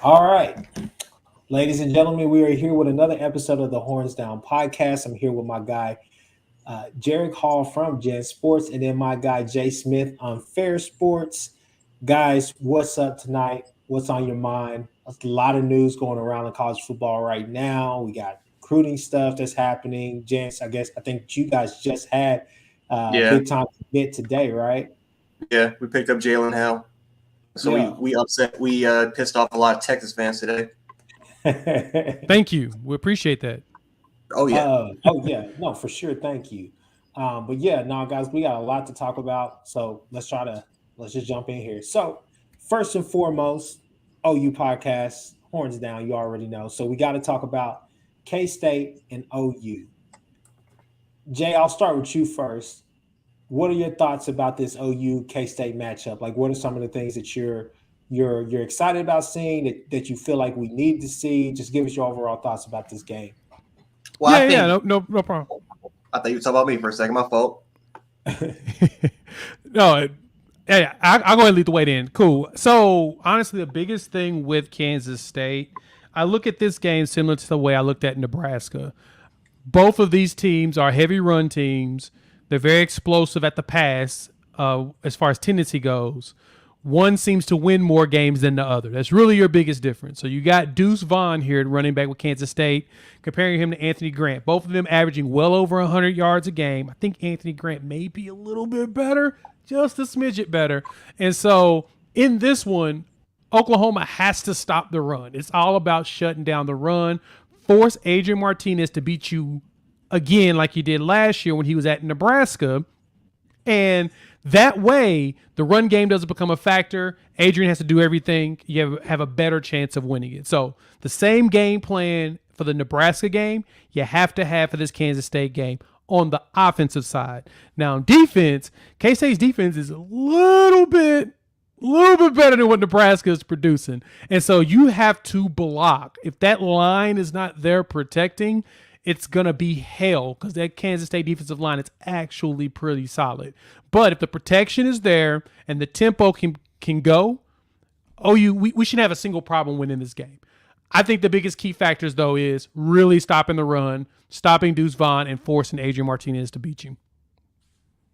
All right, ladies and gentlemen, we are here with another episode of the Horns Down podcast. I'm here with my guy, Jerick Hall from Gen Sports, and then my guy, Jay Smith on Fair Sports. Guys, what's up tonight? What's on your mind? There's a lot of news going around in college football right now. We got recruiting stuff that's happening. Gents, I think you guys just had Yeah, big time commit today, right? yeah. We picked up Jalen Hall, so we Yeah. we upset. We pissed off a lot of Texas fans today. Thank you. We appreciate that. Oh yeah, Oh yeah, no, for sure. Thank you. But yeah, no, guys, we got a lot to talk about. So let's just jump in here. So first and foremost, OU podcast, horns down. You already know. So we got to talk about K State and OU. Jay, I'll start with you first. What are your thoughts about this OU K State matchup? Like, what are some of the things that you're excited about seeing that you feel like we need to see? Just give us your overall thoughts about this game. well, I Yeah, think no problem. I thought you were talking about me for a second. My fault. No, yeah, I'll go ahead and lead the way then. Cool. So honestly, the biggest thing with Kansas State, I look at this game similar to the way I looked at Nebraska. Both of these teams are heavy run teams. They're very explosive at the pass as far as tendency goes. One seems to win more games than the other. That's really your biggest difference. So you got Deuce Vaughn here at running back with Kansas State, comparing him to Anthony Grant. Both of them averaging well over 100 yards a game. I think Anthony Grant may be a little bit better, just a smidget better. And so in this one, Oklahoma has to stop the run. It's all about shutting down the run. Force Adrian Martinez to beat you again like he did last year when he was at Nebraska. And that way, the run game doesn't become a factor. Adrian has to do everything. You have a better chance of winning it. So the same game plan for the Nebraska game, you have to have for this Kansas State game on the offensive side. Now, on defense, K-State's defense is a little bit better than what Nebraska is producing. And so you have to block. If that line is not there protecting, it's going to be hell because that Kansas State defensive line is actually pretty solid. But if the protection is there and the tempo can go, we shouldn't have a single problem winning this game. I think the biggest key factors, though, is really stopping the run, stopping Deuce Vaughn, and forcing Adrian Martinez to beat you.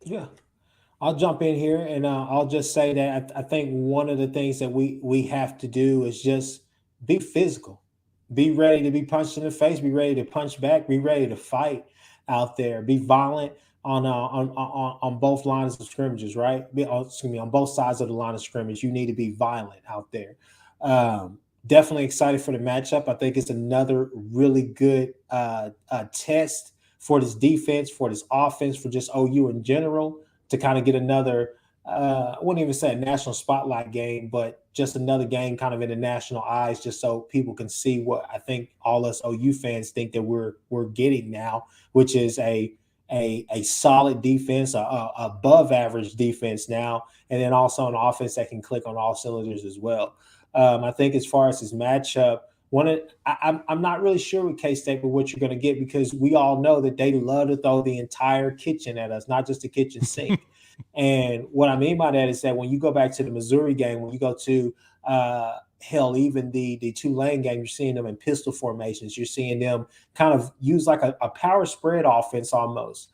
Yeah. I'll jump in here and I'll just say that I think one of the things that we have to do is just be physical, be ready to be punched in the face, be ready to punch back, be ready to fight out there, be violent on both lines of scrimmages, right? On both sides of the line of scrimmage, you need to be violent out there. Definitely excited for the matchup. I think it's another really good test for this defense, for this offense, for just OU in general, to kind of get another, I wouldn't even say a national spotlight game, but just another game kind of in the national eyes, just so people can see what I think all us OU fans think that we're getting now, which is a solid defense, above average defense now, and then also an offense that can click on all cylinders as well. I think as far as this matchup, I'm not really sure with K-State, but what you're going to get, because we all know that they love to throw the entire kitchen at us, not just the kitchen sink. And what I mean by that is that when you go back to the Missouri game, when you go to hell, even the Tulane game, you're seeing them in pistol formations. You're seeing them kind of use like a power spread offense almost.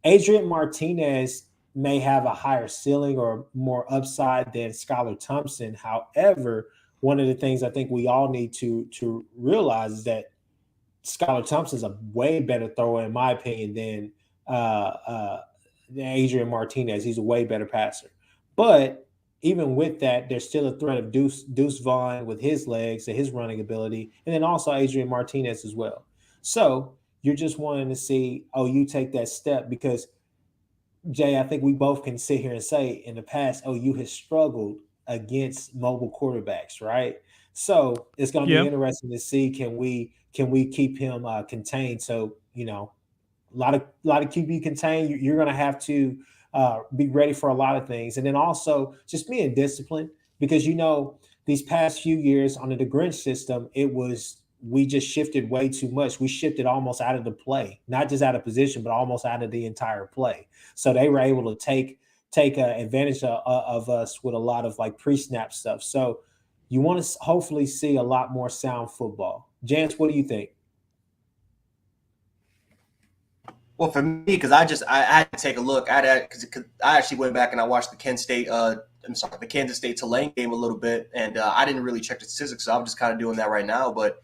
Adrian Martinez may have a higher ceiling or more upside than Skylar Thompson. However, one of the things I think we all need to realize is that Skylar Thompson's a way better thrower, in my opinion, than Adrian Martinez. He's a way better passer. But even with that, there's still a threat of Deuce Vaughn with his legs and his running ability, and then also Adrian Martinez as well. So you're just wanting to see, you take that step, because Jay, I think we both can sit here and say in the past, OU has struggled against mobile quarterbacks, right? So it's going to be Yep. interesting to see, can we keep him contained? So a lot of QB contained. You're going to have to be ready for a lot of things, and then also just being disciplined, because these past few years under the Grinch system, we just shifted way too much. We shifted almost out of the play, not just out of position, but almost out of the entire play. So they were able to take advantage of us with a lot of like pre-snap stuff. So you want to hopefully see a lot more sound football. Jance, what do you think? Well, for me, because I had to take a look. Because I actually went back and I watched the the Kansas State Tulane game a little bit, and I didn't really check the statistics, so I'm just kind of doing that right now. But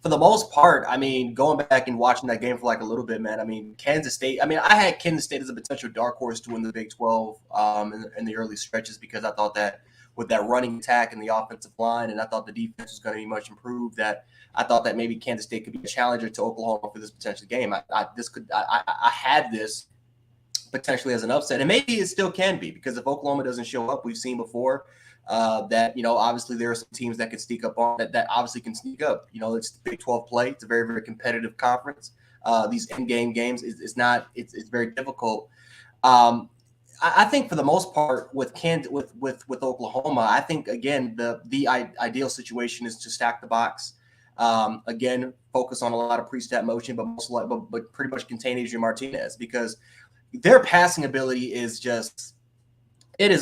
for the most part, I mean, going back and watching that game for like a little bit, man. I mean, Kansas State. I mean, I had Kansas State as a potential dark horse to win the Big 12 in the early stretches because I thought that with that running attack and the offensive line, and I thought the defense was going to be much improved. That I thought that maybe Kansas State could be a challenger to Oklahoma for this potential game. I had this potentially as an upset, and maybe it still can be because if Oklahoma doesn't show up, we've seen before that obviously there are some teams that can sneak up on that obviously can sneak up. It's the Big 12 play. It's a very, very competitive conference. These in-game games it's very difficult. I think for the most part with Oklahoma, I think again the ideal situation is to stack the box. Again, focus on a lot of pre-snap motion, but pretty much contain Adrian Martinez because their passing ability is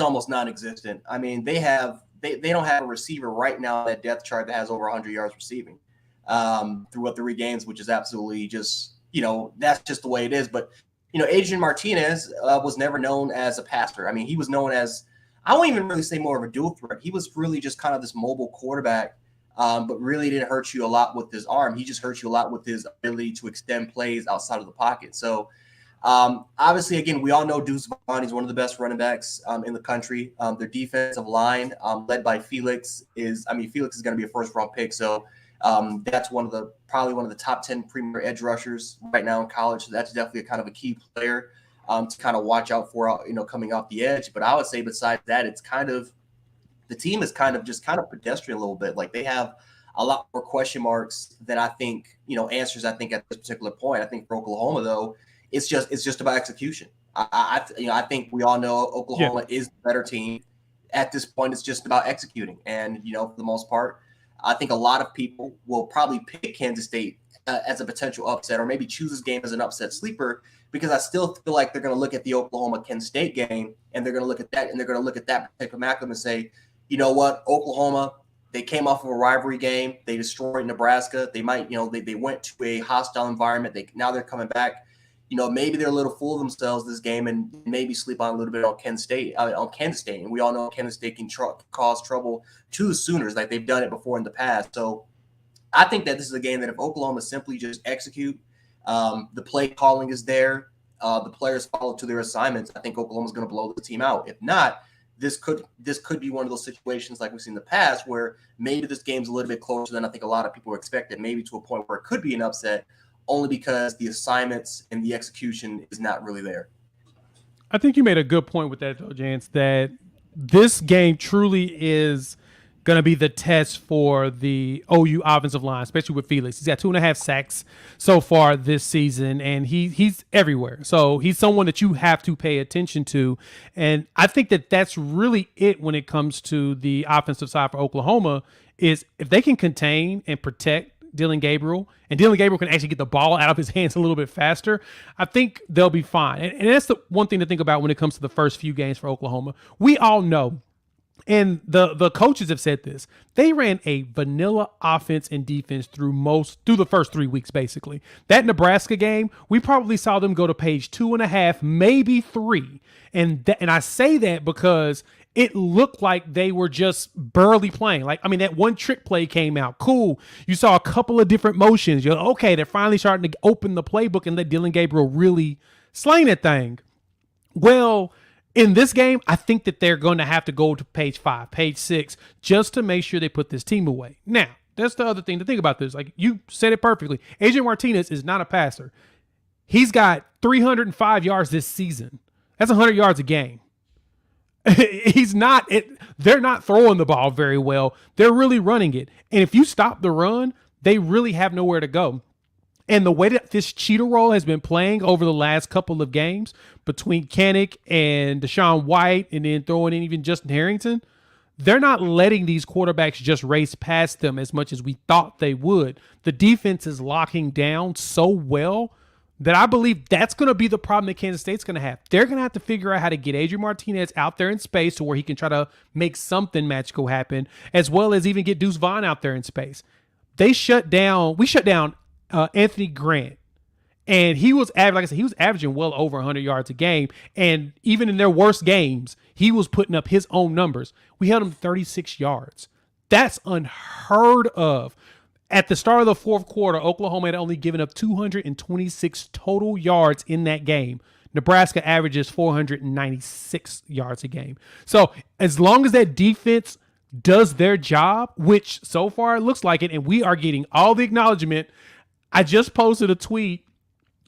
almost non-existent. I mean, they don't have a receiver right now on that depth chart that has over 100 yards receiving throughout 3 games, which is absolutely that's just the way it is. But Adrian Martinez was never known as a passer. I mean, he was known as, I won't even really say more of a dual threat. He was really just kind of this mobile quarterback, but really didn't hurt you a lot with his arm. He just hurt you a lot with his ability to extend plays outside of the pocket. So obviously, again, we all know Deuce Vaughn. He's one of the best running backs in the country. Their defensive line, led by Felix, is going to be a first-round pick. So that's probably one of the top 10 premier edge rushers right now in college. So that's definitely a key player to kind of watch out for, coming off the edge. But I would say besides that, it's the team is kind of pedestrian a little bit. Like they have a lot more question marks than I think, answers. I think at this particular point, I think for Oklahoma though, it's just about execution. I think we all know Oklahoma is the better team. At this point, it's just about executing, and for the most part, I think a lot of people will probably pick Kansas State as a potential upset, or maybe choose this game as an upset sleeper, because I still feel like they're going to look at the Oklahoma-Kent State game, and they're going to look at that, and they're going to look at that particular matchup and say, you know what, Oklahoma, they came off of a rivalry game, they destroyed Nebraska, they might, they went to a hostile environment, now they're coming back. Maybe they're a little full of themselves this game and maybe sleep on a little bit on Kansas State. And we all know Kansas State can cause trouble to the Sooners, like they've done it before in the past. So I think that this is a game that if Oklahoma simply just execute, the play calling is there, the players follow to their assignments, I think Oklahoma's going to blow the team out. If not, this could be one of those situations like we've seen in the past where maybe this game's a little bit closer than I think a lot of people expected, maybe to a point where it could be an upset, only because the assignments and the execution is not really there. I think you made a good point with that, though, Jance, that this game truly is going to be the test for the OU offensive line, especially with Felix. He's got 2.5 sacks so far this season, and he's everywhere. So he's someone that you have to pay attention to. And I think that that's really it when it comes to the offensive side for Oklahoma, is if they can contain and protect Dylan Gabriel, and Dylan Gabriel can actually get the ball out of his hands a little bit faster, I think they'll be fine. And that's the one thing to think about when it comes to the first few games for Oklahoma. We all know, and the coaches have said this, they ran a vanilla offense and defense through the first 3 weeks, basically. That Nebraska game, we probably saw them go to page 2.5, maybe 3. And I say that because it looked like they were just barely playing. That one trick play came out. Cool. You saw a couple of different motions. You're okay, they're finally starting to open the playbook and let Dylan Gabriel really sling that thing. Well, in this game, I think that they're going to have to go to page 5, page 6, just to make sure they put this team away. Now, that's the other thing to think about this. Like you said it perfectly. Adrian Martinez is not a passer. He's got 305 yards this season. That's 100 yards a game. They're not throwing the ball very well. They're really running it. And if you stop the run, they really have nowhere to go. And the way that this cheetah roll has been playing over the last couple of games between Kanik and Deshaun White, and then throwing in even Justin Harrington, they're not letting these quarterbacks just race past them as much as we thought they would. The defense is locking down so well that I believe that's going to be the problem that Kansas State's going to have. They're going to have to figure out how to get Adrian Martinez out there in space to where he can try to make something magical happen, as well as even get Deuce Vaughn out there in space. We shut down Anthony Grant. And he was like I said, he was averaging well over 100 yards a game. And even in their worst games, he was putting up his own numbers. We held him 36 yards. That's unheard of. At the start of the fourth quarter, Oklahoma had only given up 226 total yards in that game. Nebraska averages 496 yards a game. So as long as that defense does their job, which so far it looks like it, and we are getting all the acknowledgement. I just posted a tweet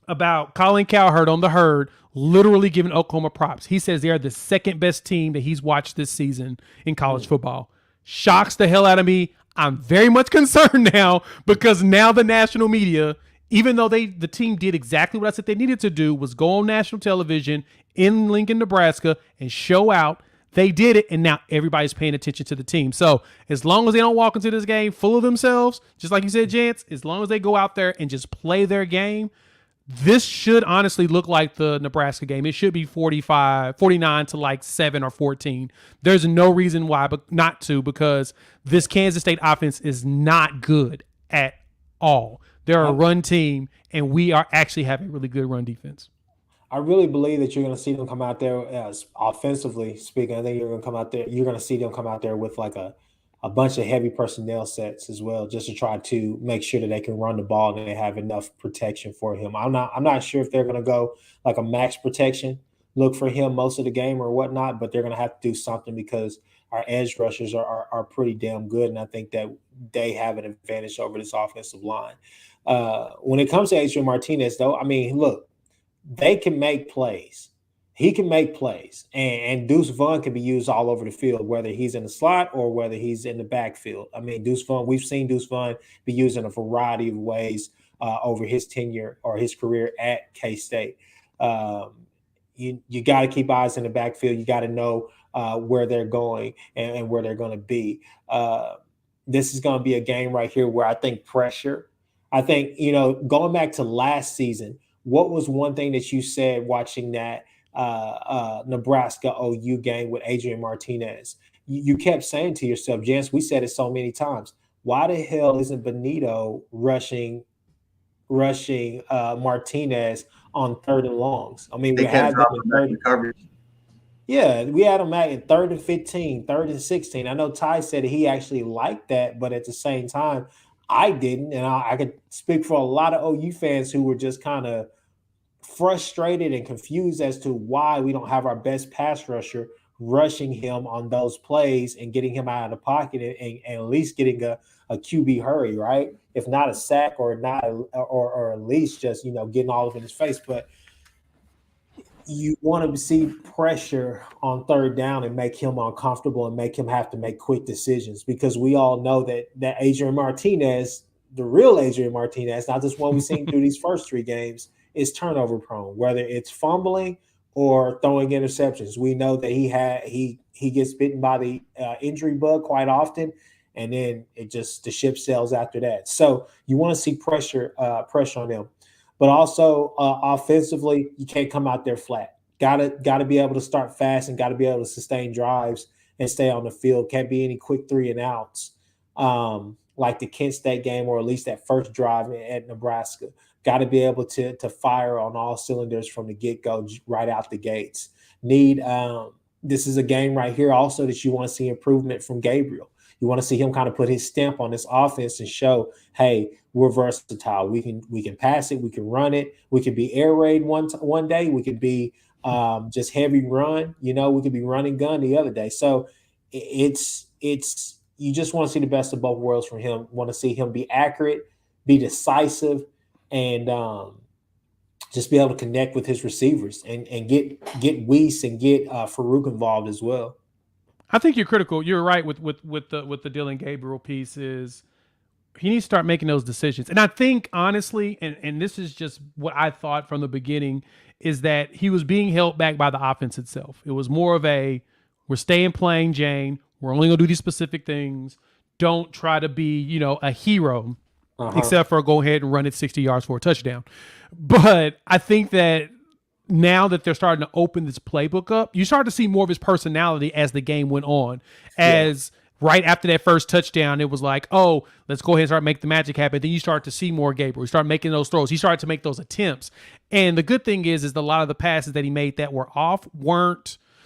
about Colin Cowherd on the Herd, literally giving Oklahoma props. He says they are the second best team that he's watched this season in college football. Shocks the hell out of me. I'm very much concerned now because now the national media, even though the team did exactly what I said they needed to do, was go on national television in Lincoln, Nebraska, and show out. They did it, and now everybody's paying attention to the team. So as long as they don't walk into this game full of themselves, just like you said, Jance, as long as they go out there and just play their game, this should honestly look like the Nebraska game. It should be 49 to like 7 or 14. There's no reason why but not to, because this Kansas State offense is not good at all. They're a run team, and we are actually have a really good run defense. I really believe that you're going to see them come out there as offensively speaking. I think you're going to come out there. You're going to see them come out there with like a bunch of heavy personnel sets as well, just to try to make sure that they can run the ball and they have enough protection for him. I'm not sure if they're going to go like a max protection look for him most of the game or whatnot, but they're going to have to do something because our edge rushers are pretty damn good, and I think that they have an advantage over this offensive line. When it comes to Adrian Martinez, though, I mean, look, they can make plays. He can make plays, and Deuce Vaughn can be used all over the field, whether he's in the slot or whether he's in the backfield. I mean, Deuce Vaughn, we've seen Deuce Vaughn be used in a variety of ways over his tenure or his career at K-State. You got to keep eyes in the backfield. You got to know where they're going and where they're going to be. This is going to be a game right here where I think pressure. I think, going back to last season, what was one thing that you said watching that Nebraska OU game with Adrian Martinez? You kept saying to yourself, Jens, we said it so many times, why the hell isn't Benito rushing Martinez on third and longs? I mean, we had them in third coverage. Yeah, we had him at 3rd and 15, 3rd and 16. I know Ty said he actually liked that, but at the same time, I didn't. And I could speak for a lot of OU fans who were just kind of frustrated and confused as to why we don't have our best pass rusher rushing him on those plays and getting him out of the pocket and at least getting a QB hurry, right? If not a sack or not, or at least just, getting all of it in his face. But you want to see pressure on third down and make him uncomfortable and make him have to make quick decisions, because we all know that Adrian Martinez, the real Adrian Martinez, not this one we've seen through these first 3 games, is turnover prone, whether it's fumbling or throwing interceptions. We know that he gets bitten by the injury bug quite often, and then the ship sails after that. So you want to see pressure on them. But also offensively, you can't come out there flat. Got to be able to start fast and got to be able to sustain drives and stay on the field. Can't be any quick 3 and outs like the Kent State game, or at least that first drive at Nebraska. Got to be able to fire on all cylinders from the get-go right out the gates. This is a game right here also that you want to see improvement from Gabriel. You want to see him kind of put his stamp on this offense and show, hey, we're versatile. We can pass it. We can run it. We can be air raid one day. We could be just heavy run. We could be running gun the other day. So it's you just want to see the best of both worlds from him. Want to see him be accurate, be decisive, and just be able to connect with his receivers and get Weiss and get Farouk involved as well. I think you're critical. You're right with the Dylan Gabriel piece is he needs to start making those decisions. And I think honestly, and this is just what I thought from the beginning, is that he was being held back by the offense itself. It was more of we're staying plain Jane. We're only gonna do these specific things. Don't try to be, a hero. except for go ahead and run it 60 yards for a touchdown. But I think that now that they're starting to open this playbook up, you start to see more of his personality as the game went on. Right after that first touchdown, it was like, oh, let's go ahead and start making the magic happen. Then you start to see more Gabriel. You start making those throws. He started to make those attempts. And the good thing is a lot of the passes that he made that were off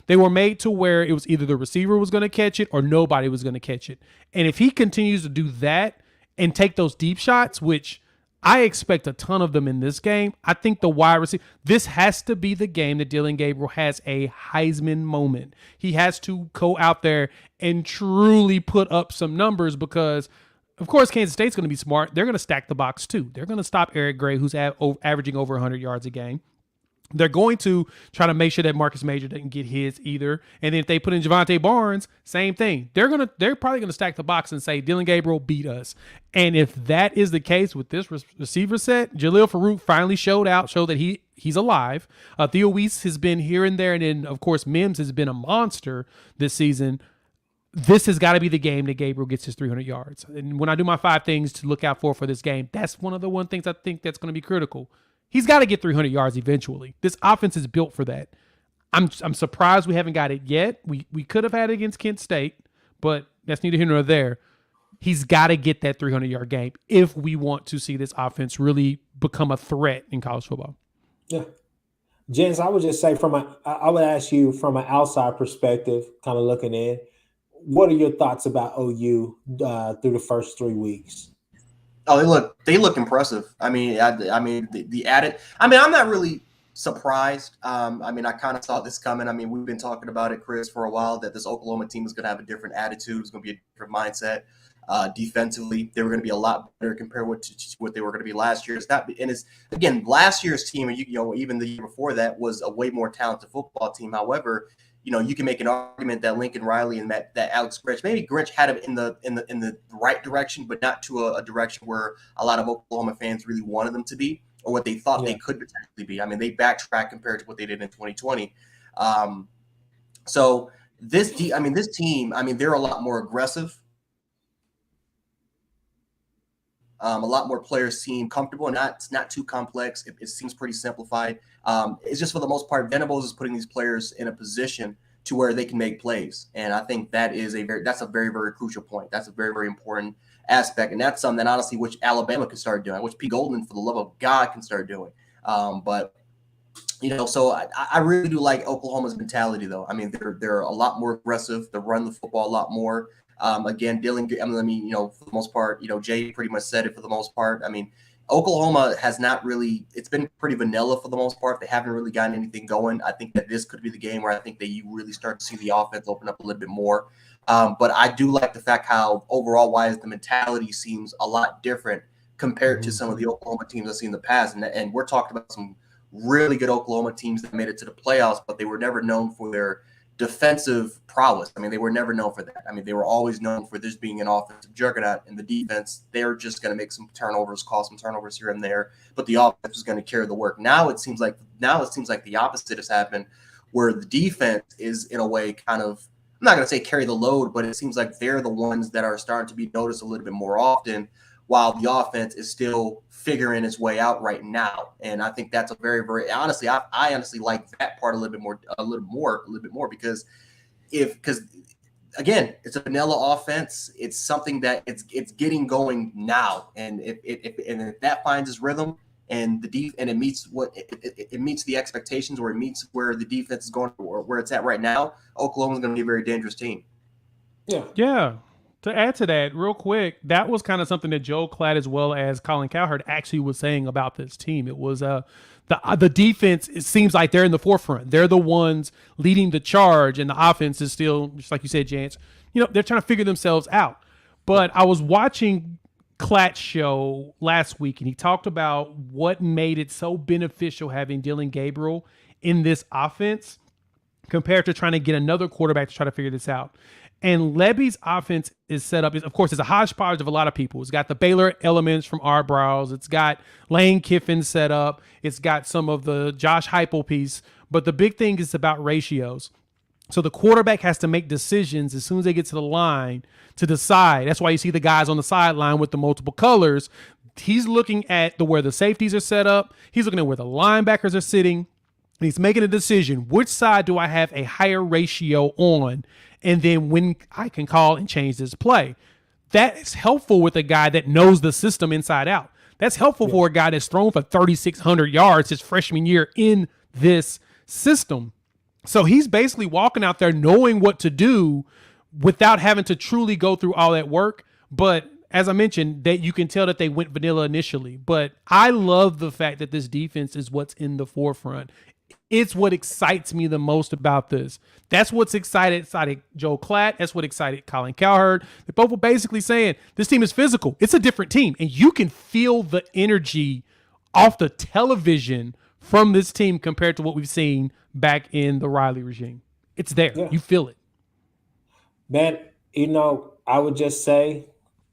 they were made to where it was either the receiver was going to catch it or nobody was going to catch it. And if he continues to do that and take those deep shots, which I expect a ton of them in this game, I think the wide receiver, this has to be the game that Dillon Gabriel has a Heisman moment. He has to go out there and truly put up some numbers because, of course, Kansas State's going to be smart. They're going to stack the box too. They're going to stop Eric Gray, who's averaging over 100 yards a game. They're going to try to make sure that Marcus Major doesn't get his either. And then if they put in Javonte Barnes, same thing. They're probably going to stack the box and say, Dillon Gabriel beat us. And if that is the case with this receiver set, Jalil Farouk finally showed that he's alive. Theo Weiss has been here and there. And then, of course, Mims has been a monster this season. This has got to be the game that Gabriel gets his 300 yards. And when I do my 5 things to look out for this game, that's one of the things I think that's going to be critical. He's got to get 300 yards eventually. This offense is built for that. I'm surprised we haven't got it yet. We could have had it against Kent State, but that's neither here nor there. He's got to get that 300-yard game if we want to see this offense really become a threat in college football. Yeah. Jens, I would just say I would ask you from an outside perspective, kind of looking in, what are your thoughts about OU through the first 3 weeks? Oh, they look impressive. I mean, the added. I mean, I'm not really surprised. I mean, I kind of saw this coming. I mean, we've been talking about it, Kchris, for a while, that this Oklahoma team is going to have a different attitude. It's going to be a different mindset. Defensively, they were going to be a lot better compared to what they were going to be last year. Again, last year's team, even the year before that, was a way more talented football team. However, you can make an argument that Lincoln Riley and that Alex Grinch, maybe Grinch had him in the right direction, but not to a direction where a lot of Oklahoma fans really wanted them to be, or what they thought they could potentially be. I mean, they backtracked compared to what they did in 2020. So this team, they're a lot more aggressive. A lot more players seem comfortable, and it's not too complex. It seems pretty simplified. It's just, for the most part, Venables is putting these players in a position to where they can make plays, and I think that's a very, very crucial point. That's a very, very important aspect, and that's something that honestly, which Alabama can start doing, which Pete Goldman, for the love of God, can start doing. So I really do like Oklahoma's mentality, though. I mean, they're a lot more aggressive. They run the football a lot more. Again, Dillon, for the most part, Jay pretty much said it for the most part. I mean, Oklahoma has not really – it's been pretty vanilla for the most part. They haven't really gotten anything going. I think that this could be the game where I think that you really start to see the offense open up a little bit more. But I do like the fact how overall-wise the mentality seems a lot different compared to some of the Oklahoma teams I've seen in the past. And we're talking about some really good Oklahoma teams that made it to the playoffs, but they were never known for their defensive prowess. I mean, they were never known for that. I mean, they were always known for this being an offensive juggernaut. In the defense, they're just going to make some turnovers, cause some turnovers here and there, but the offense is going to carry the work. Now it seems like the opposite has happened, where the defense is, in a way, kind of, I'm not going to say carry the load, but it seems like they're the ones that are starting to be noticed a little bit more often, while the offense is still figuring its way out right now. And I think that's a very, very honestly, I honestly like that part a little bit more because again, it's a vanilla offense. It's something that it's getting going now. And if that finds its rhythm and it meets it meets the expectations, or it meets where the defense is going, or where it's at right now, Oklahoma's going to be a very dangerous team. Yeah. To add to that real quick, that was kind of something that Joe Klatt as well as Colin Cowherd actually was saying about this team. It was the defense, it seems like they're in the forefront. They're the ones leading the charge, and the offense is still, just like you said, Jance, they're trying to figure themselves out. But I was watching Klatt's show last week, and he talked about what made it so beneficial having Dillon Gabriel in this offense compared to trying to get another quarterback to try to figure this out. And Lebby's offense is set up, of course, it's a hodgepodge of a lot of people. It's got the Baylor elements from Art Browse. It's got Lane Kiffin set up. It's got some of the Josh Heupel piece. But the big thing is about ratios. So the quarterback has to make decisions as soon as they get to the line to decide. That's why you see the guys on the sideline with the multiple colors. he's looking at where the safeties are set up. He's looking at where the linebackers are sitting. And he's making a decision. Which side do I have a higher ratio on? And then when I can call and change this play. That is helpful with a guy that knows the system inside out. That's helpful for a guy that's thrown for 3,600 yards his freshman year in this system. So he's basically walking out there knowing what to do without having to truly go through all that work. But as I mentioned, that you can tell that they went vanilla initially. But I love the fact that this defense is what's in the forefront. It's what excites me the most about this. That's what's excited Joe Klatt. That's what excited Colin Cowherd. They both were basically saying this team is physical. It's a different team. And you can feel the energy off the television from this team compared to what we've seen back in the Riley regime. It's there. Yeah. You feel it. Man, I would just say,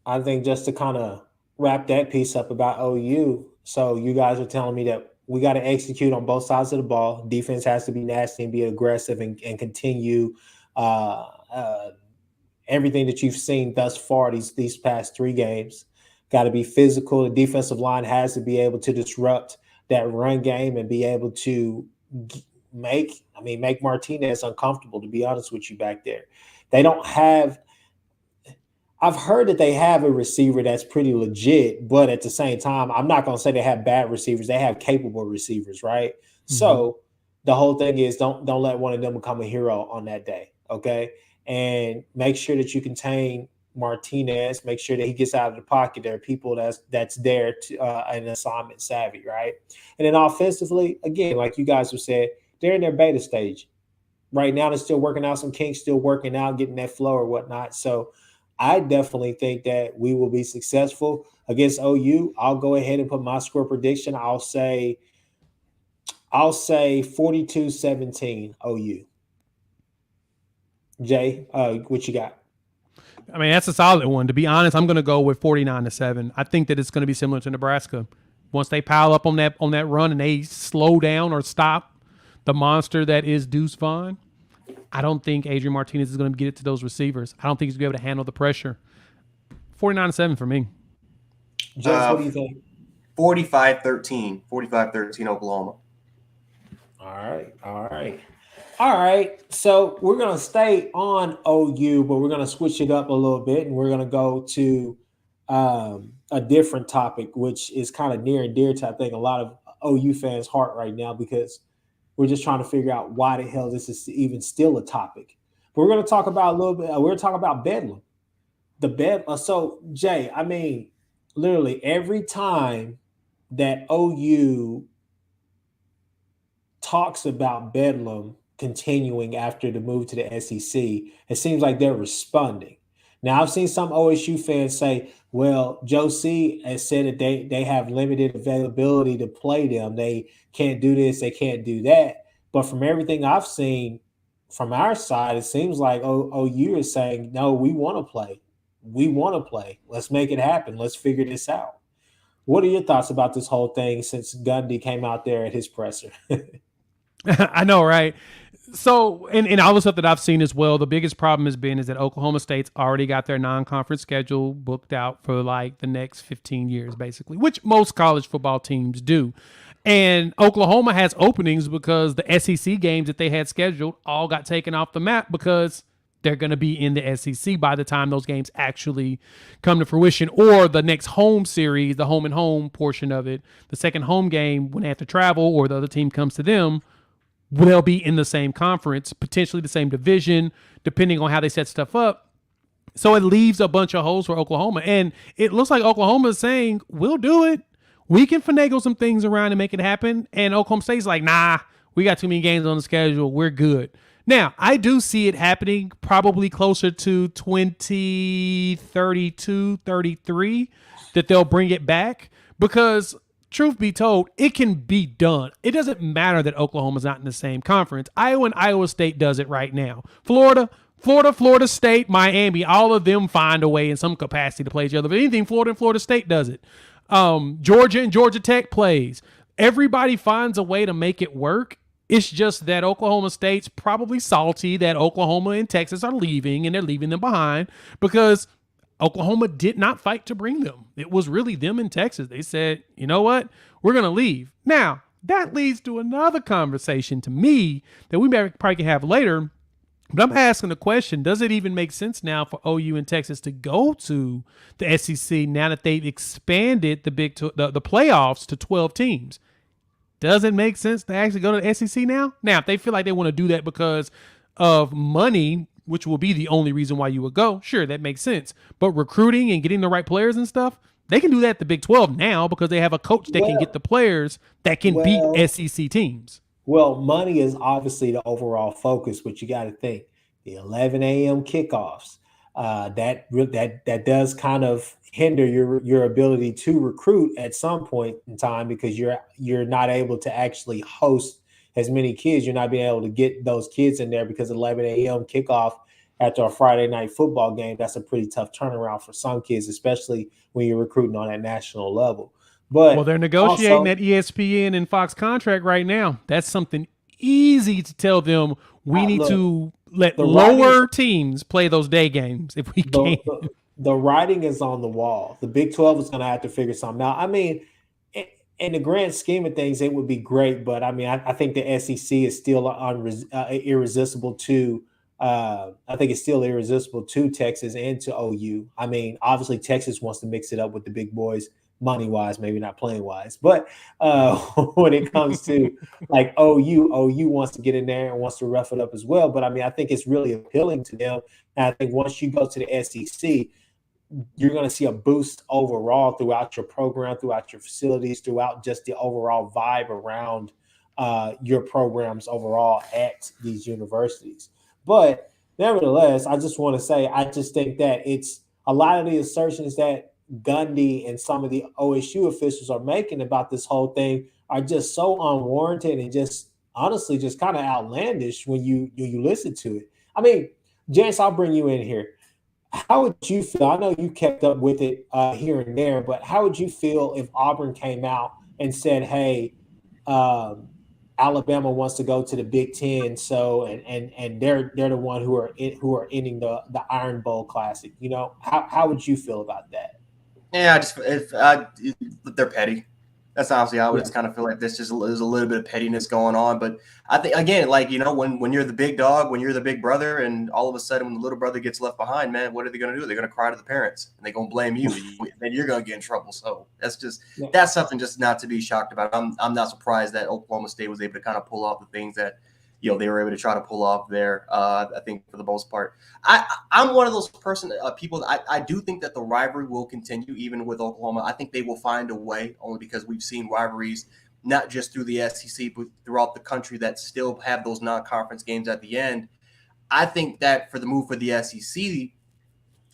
I think just to kind of wrap that piece up about OU. So you guys are telling me that we got to execute on both sides of the ball. Defense has to be nasty and be aggressive and continue everything that you've seen thus far these past 3 games. Got to be physical. The defensive line has to be able to disrupt that run game and be able to make Martinez uncomfortable, to be honest with you, back there. They don't have – I've heard that they have a receiver that's pretty legit, but at the same time, I'm not going to say they have bad receivers. They have capable receivers, right? Mm-hmm. So the whole thing is don't let one of them become a hero on that day, okay? And make sure that you contain Martinez. Make sure that he gets out of the pocket. There are people that's there to an assignment savvy, right? And then offensively, again, like you guys have said, they're in their beta stage. Right now, they're still working out some kinks, still working out, getting that flow or whatnot. So I definitely think that we will be successful against OU. I'll go ahead and put my score prediction. I'll say 42-17 OU. Jay, what you got? I mean, that's a solid one. To be honest, I'm going to go with 49-7. I think that it's going to be similar to Nebraska. Once they pile up on that run and they slow down or stop the monster that is Deuce Vaughn, I don't think Adrian Martinez is going to get it to those receivers. I don't think he's going to be able to handle the pressure. 49-7 for me. Jess, what do you think? 45-13. 45-13 Oklahoma. All right. So we're going to stay on OU, but we're going to switch it up a little bit, and we're going to go to a different topic, which is kind of near and dear to, I think, a lot of OU fans' heart right now, because we're just trying to figure out why the hell this is even still a topic. But we're going to talk about a little bit. We're going to talk about Bedlam. So, Jay, I mean, literally every time that OU talks about Bedlam continuing after the move to the SEC, it seems like they're responding. Now, I've seen some OSU fans say, well, Joe C has said that they have limited availability to play them. They can't do this, they can't do that. But from everything I've seen from our side, it seems like OU is saying, no, we want to play. We want to play. Let's make it happen. Let's figure this out. What are your thoughts about this whole thing since Gundy came out there at his presser? I know, right? So, and all the stuff that I've seen as well, the biggest problem has been is that Oklahoma State's already got their non-conference schedule booked out for like the next 15 years, basically, which most college football teams do. And Oklahoma has openings because the SEC games that they had scheduled all got taken off the map because they're going to be in the SEC by the time those games actually come to fruition, or the next home series, the home and home portion of it, the second home game when they have to travel or the other team comes to them, will be in the same conference, potentially the same division, depending on how they set stuff up. So it leaves a bunch of holes for Oklahoma. And it looks like Oklahoma is saying, we'll do it. We can finagle some things around and make it happen. And Oklahoma State's like, nah, we got too many games on the schedule. We're good. Now, I do see it happening probably closer to 2032, 33, that they'll bring it back because truth be told, it can be done. It doesn't matter that Oklahoma's not in the same conference. Iowa and Iowa State does it right now. Florida State, Miami, all of them find a way in some capacity to play each other. But anything, Florida and Florida State does it. Georgia and Georgia Tech plays. Everybody finds a way to make it work. It's just that Oklahoma State's probably salty that Oklahoma and Texas are leaving, and they're leaving them behind because Oklahoma did not fight to bring them. It was really them in Texas. They said, you know what? We're going to leave. Now, that leads to another conversation to me that we probably can have later. But I'm asking the question, does it even make sense now for OU and Texas to go to the SEC now that they've expanded the playoffs to 12 teams? Does it make sense to actually go to the SEC now? Now, if they feel like they want to do that because of money, which will be the only reason why you would go, sure, that makes sense. But recruiting and getting the right players and stuff, they can do that at the Big 12 now because they have a coach that can get the players that can beat SEC teams. Well, money is obviously the overall focus, but you got to think the 11 a.m. kickoffs. That does kind of hinder your ability to recruit at some point in time because you're not able to actually host as many kids. You're not being able to get those kids in there because 11 a.m. kickoff after a Friday night football game, that's a pretty tough turnaround for some kids, especially when you're recruiting on that national level. But they're negotiating that ESPN and Fox contract right now. That's something easy to tell them. We need to let lower teams play those day games if we can. The writing is on the wall. The Big 12 is going to have to figure something out. I mean, in the grand scheme of things, it would be great. But, I mean, I think the SEC is still irresistible to I think it's still irresistible to Texas and to OU. I mean, obviously, Texas wants to mix it up with the big boys money-wise, maybe not playing-wise. But when it comes to, like, OU wants to get in there and wants to rough it up as well. But, I mean, I think it's really appealing to them. And I think once you go to the SEC, you're going to see a boost overall throughout your program, throughout your facilities, throughout just the overall vibe around your programs overall at these universities. But nevertheless, I just want to say, I just think that it's a lot of the assertions that Gundy and some of the OSU officials are making about this whole thing are just so unwarranted and just honestly just kind of outlandish when you listen to it. I mean, Jance, I'll bring you in here. How would you feel? I know you kept up with it here and there, but how would you feel if Auburn came out and said, hey, Alabama wants to go to the Big Ten, so and they're the one who are ending the Iron Bowl Classic? You know, how would you feel about that? Yeah, they're petty. That's honestly, I would just kind of feel like there's a little bit of pettiness going on. But I think, again, like, you know, when you're the big dog, when you're the big brother, and all of a sudden when the little brother gets left behind, man, what are they going to do? They're going to cry to the parents, and they're going to blame you, and you're going to get in trouble. So that's something just not to be shocked about. I'm not surprised that Oklahoma State was able to kind of pull off the things that, you know, they were able to try to pull off there. I think for the most part, I'm one of those people that I do think that the rivalry will continue even with Oklahoma. I think they will find a way, only because we've seen rivalries not just through the SEC but throughout the country that still have those non-conference games at the end. I think that for the move for the SEC,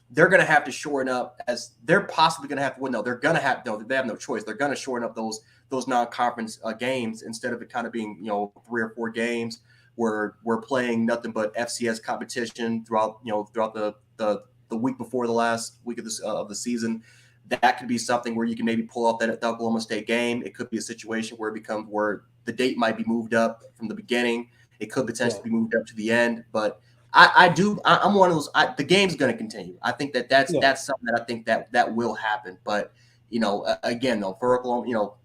they're going to have to shorten up, as they're possibly going to have to win. No, they're going to have they have no choice. They're going to shorten up those non-conference games instead of it kind of being, you know, 3 or 4 games. We're playing nothing but FCS competition throughout the week before the last week of the season. That could be something where you can maybe pull off that Oklahoma State game. It could be a situation where the date might be moved up from the beginning. It could potentially be moved up to the end. But I'm one of those. The game's going to continue. I think that's something that I think that will happen. But, you know, again though, for Oklahoma, you know,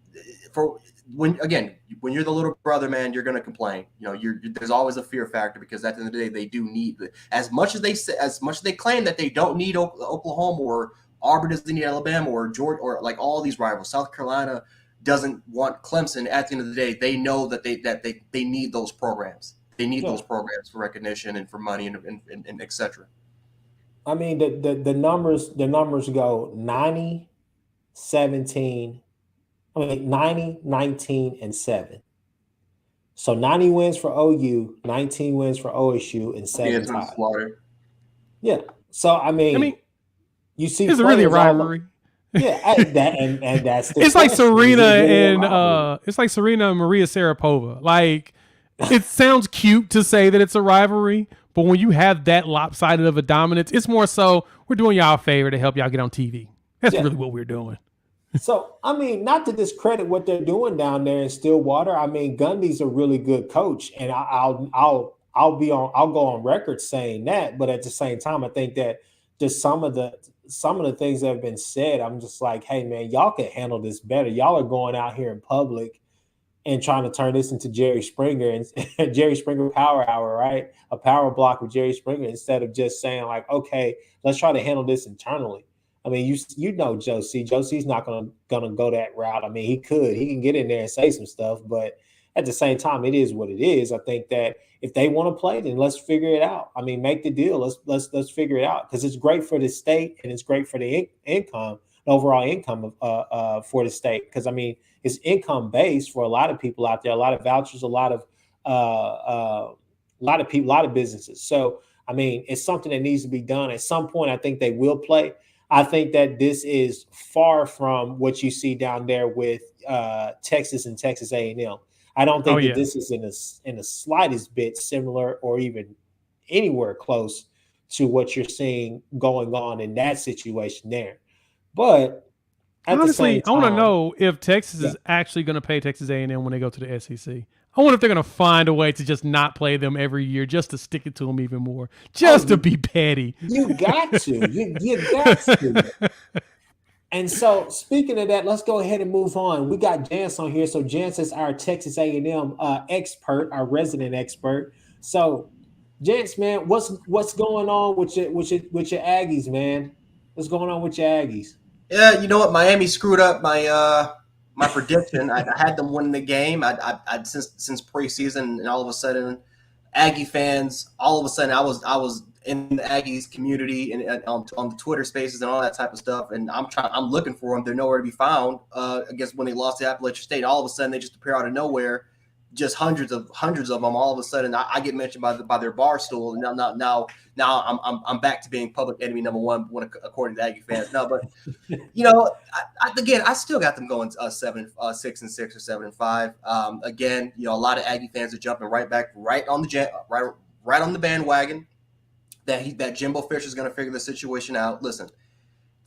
when you're the little brother, man, you're going to complain. You know, there's always a fear factor, because at the end of the day, they do need, as much as they claim that they don't need Oklahoma, or Auburn doesn't need Alabama, or Georgia, or like all these rivals, South Carolina doesn't want Clemson. At the end of the day, they know that they need those programs. They need those programs for recognition and for money and et cetera. I mean, the numbers go 90, 17. I mean, 90, 19, and 7. So 90 wins for OU, 19 wins for OSU, and 7 ties. Yeah. So I mean, you see, it's really a rivalry. And that's it's like Serena and Maria Sharapova. Like, it sounds cute to say that it's a rivalry, but when you have that lopsided of a dominance, it's more so we're doing y'all a favor to help y'all get on TV. That's really what we're doing. So, I mean, not to discredit what they're doing down there in Stillwater. I mean, Gundy's a really good coach, and I'll go on record saying that. But at the same time, I think that just some of the some of the things that have been said, I'm just like, hey man, y'all can handle this better. Y'all are going out here in public and trying to turn this into Jerry Springer and Jerry Springer Power Hour, right? A power block with Jerry Springer instead of just saying like, okay, let's try to handle this internally. I mean, you know Joe C. Joe C's not gonna go that route. I mean, he can get in there and say some stuff, but at the same time, it is what it is. I think that if they want to play, then let's figure it out. I mean, make the deal. Let's figure it out because it's great for the state and it's great for the income, the overall income of for the state. Because I mean, it's income based for a lot of people out there, a lot of vouchers, a lot of people, a lot of businesses. So I mean, it's something that needs to be done. At some point, I think they will play. I think that this is far from what you see down there with Texas and Texas A&M. I don't think that this is in the slightest bit similar or even anywhere close to what you're seeing going on in that situation there. But honestly, I want to know if Texas is actually going to pay Texas A&M when they go to the SEC. I wonder if they're going to find a way to just not play them every year, just to stick it to them even more, just to be petty. You got to. You got to. And so, speaking of that, let's go ahead and move on. We got Jance on here. So, Jance is our Texas A&M expert, our resident expert. So, Jance, man, what's going on with your Aggies, man? What's going on with your Aggies? Yeah, you know what? Miami screwed up my prediction. I had them win the game. I since preseason, and all of a sudden, Aggie fans. All of a sudden, I was in the Aggies community and on the Twitter Spaces and all that type of stuff. And I'm looking for them. They're nowhere to be found. I guess when they lost to Appalachian State, all of a sudden they just appear out of nowhere. Just hundreds of them. All of a sudden, I get mentioned by their bar stool, and now I'm back to being public enemy number one according to Aggie fans. No, but you know, I still got them going 7-6-6 or 7-5. Again, you know, a lot of Aggie fans are jumping right on the bandwagon that Jimbo Fisher is going to figure the situation out. Listen.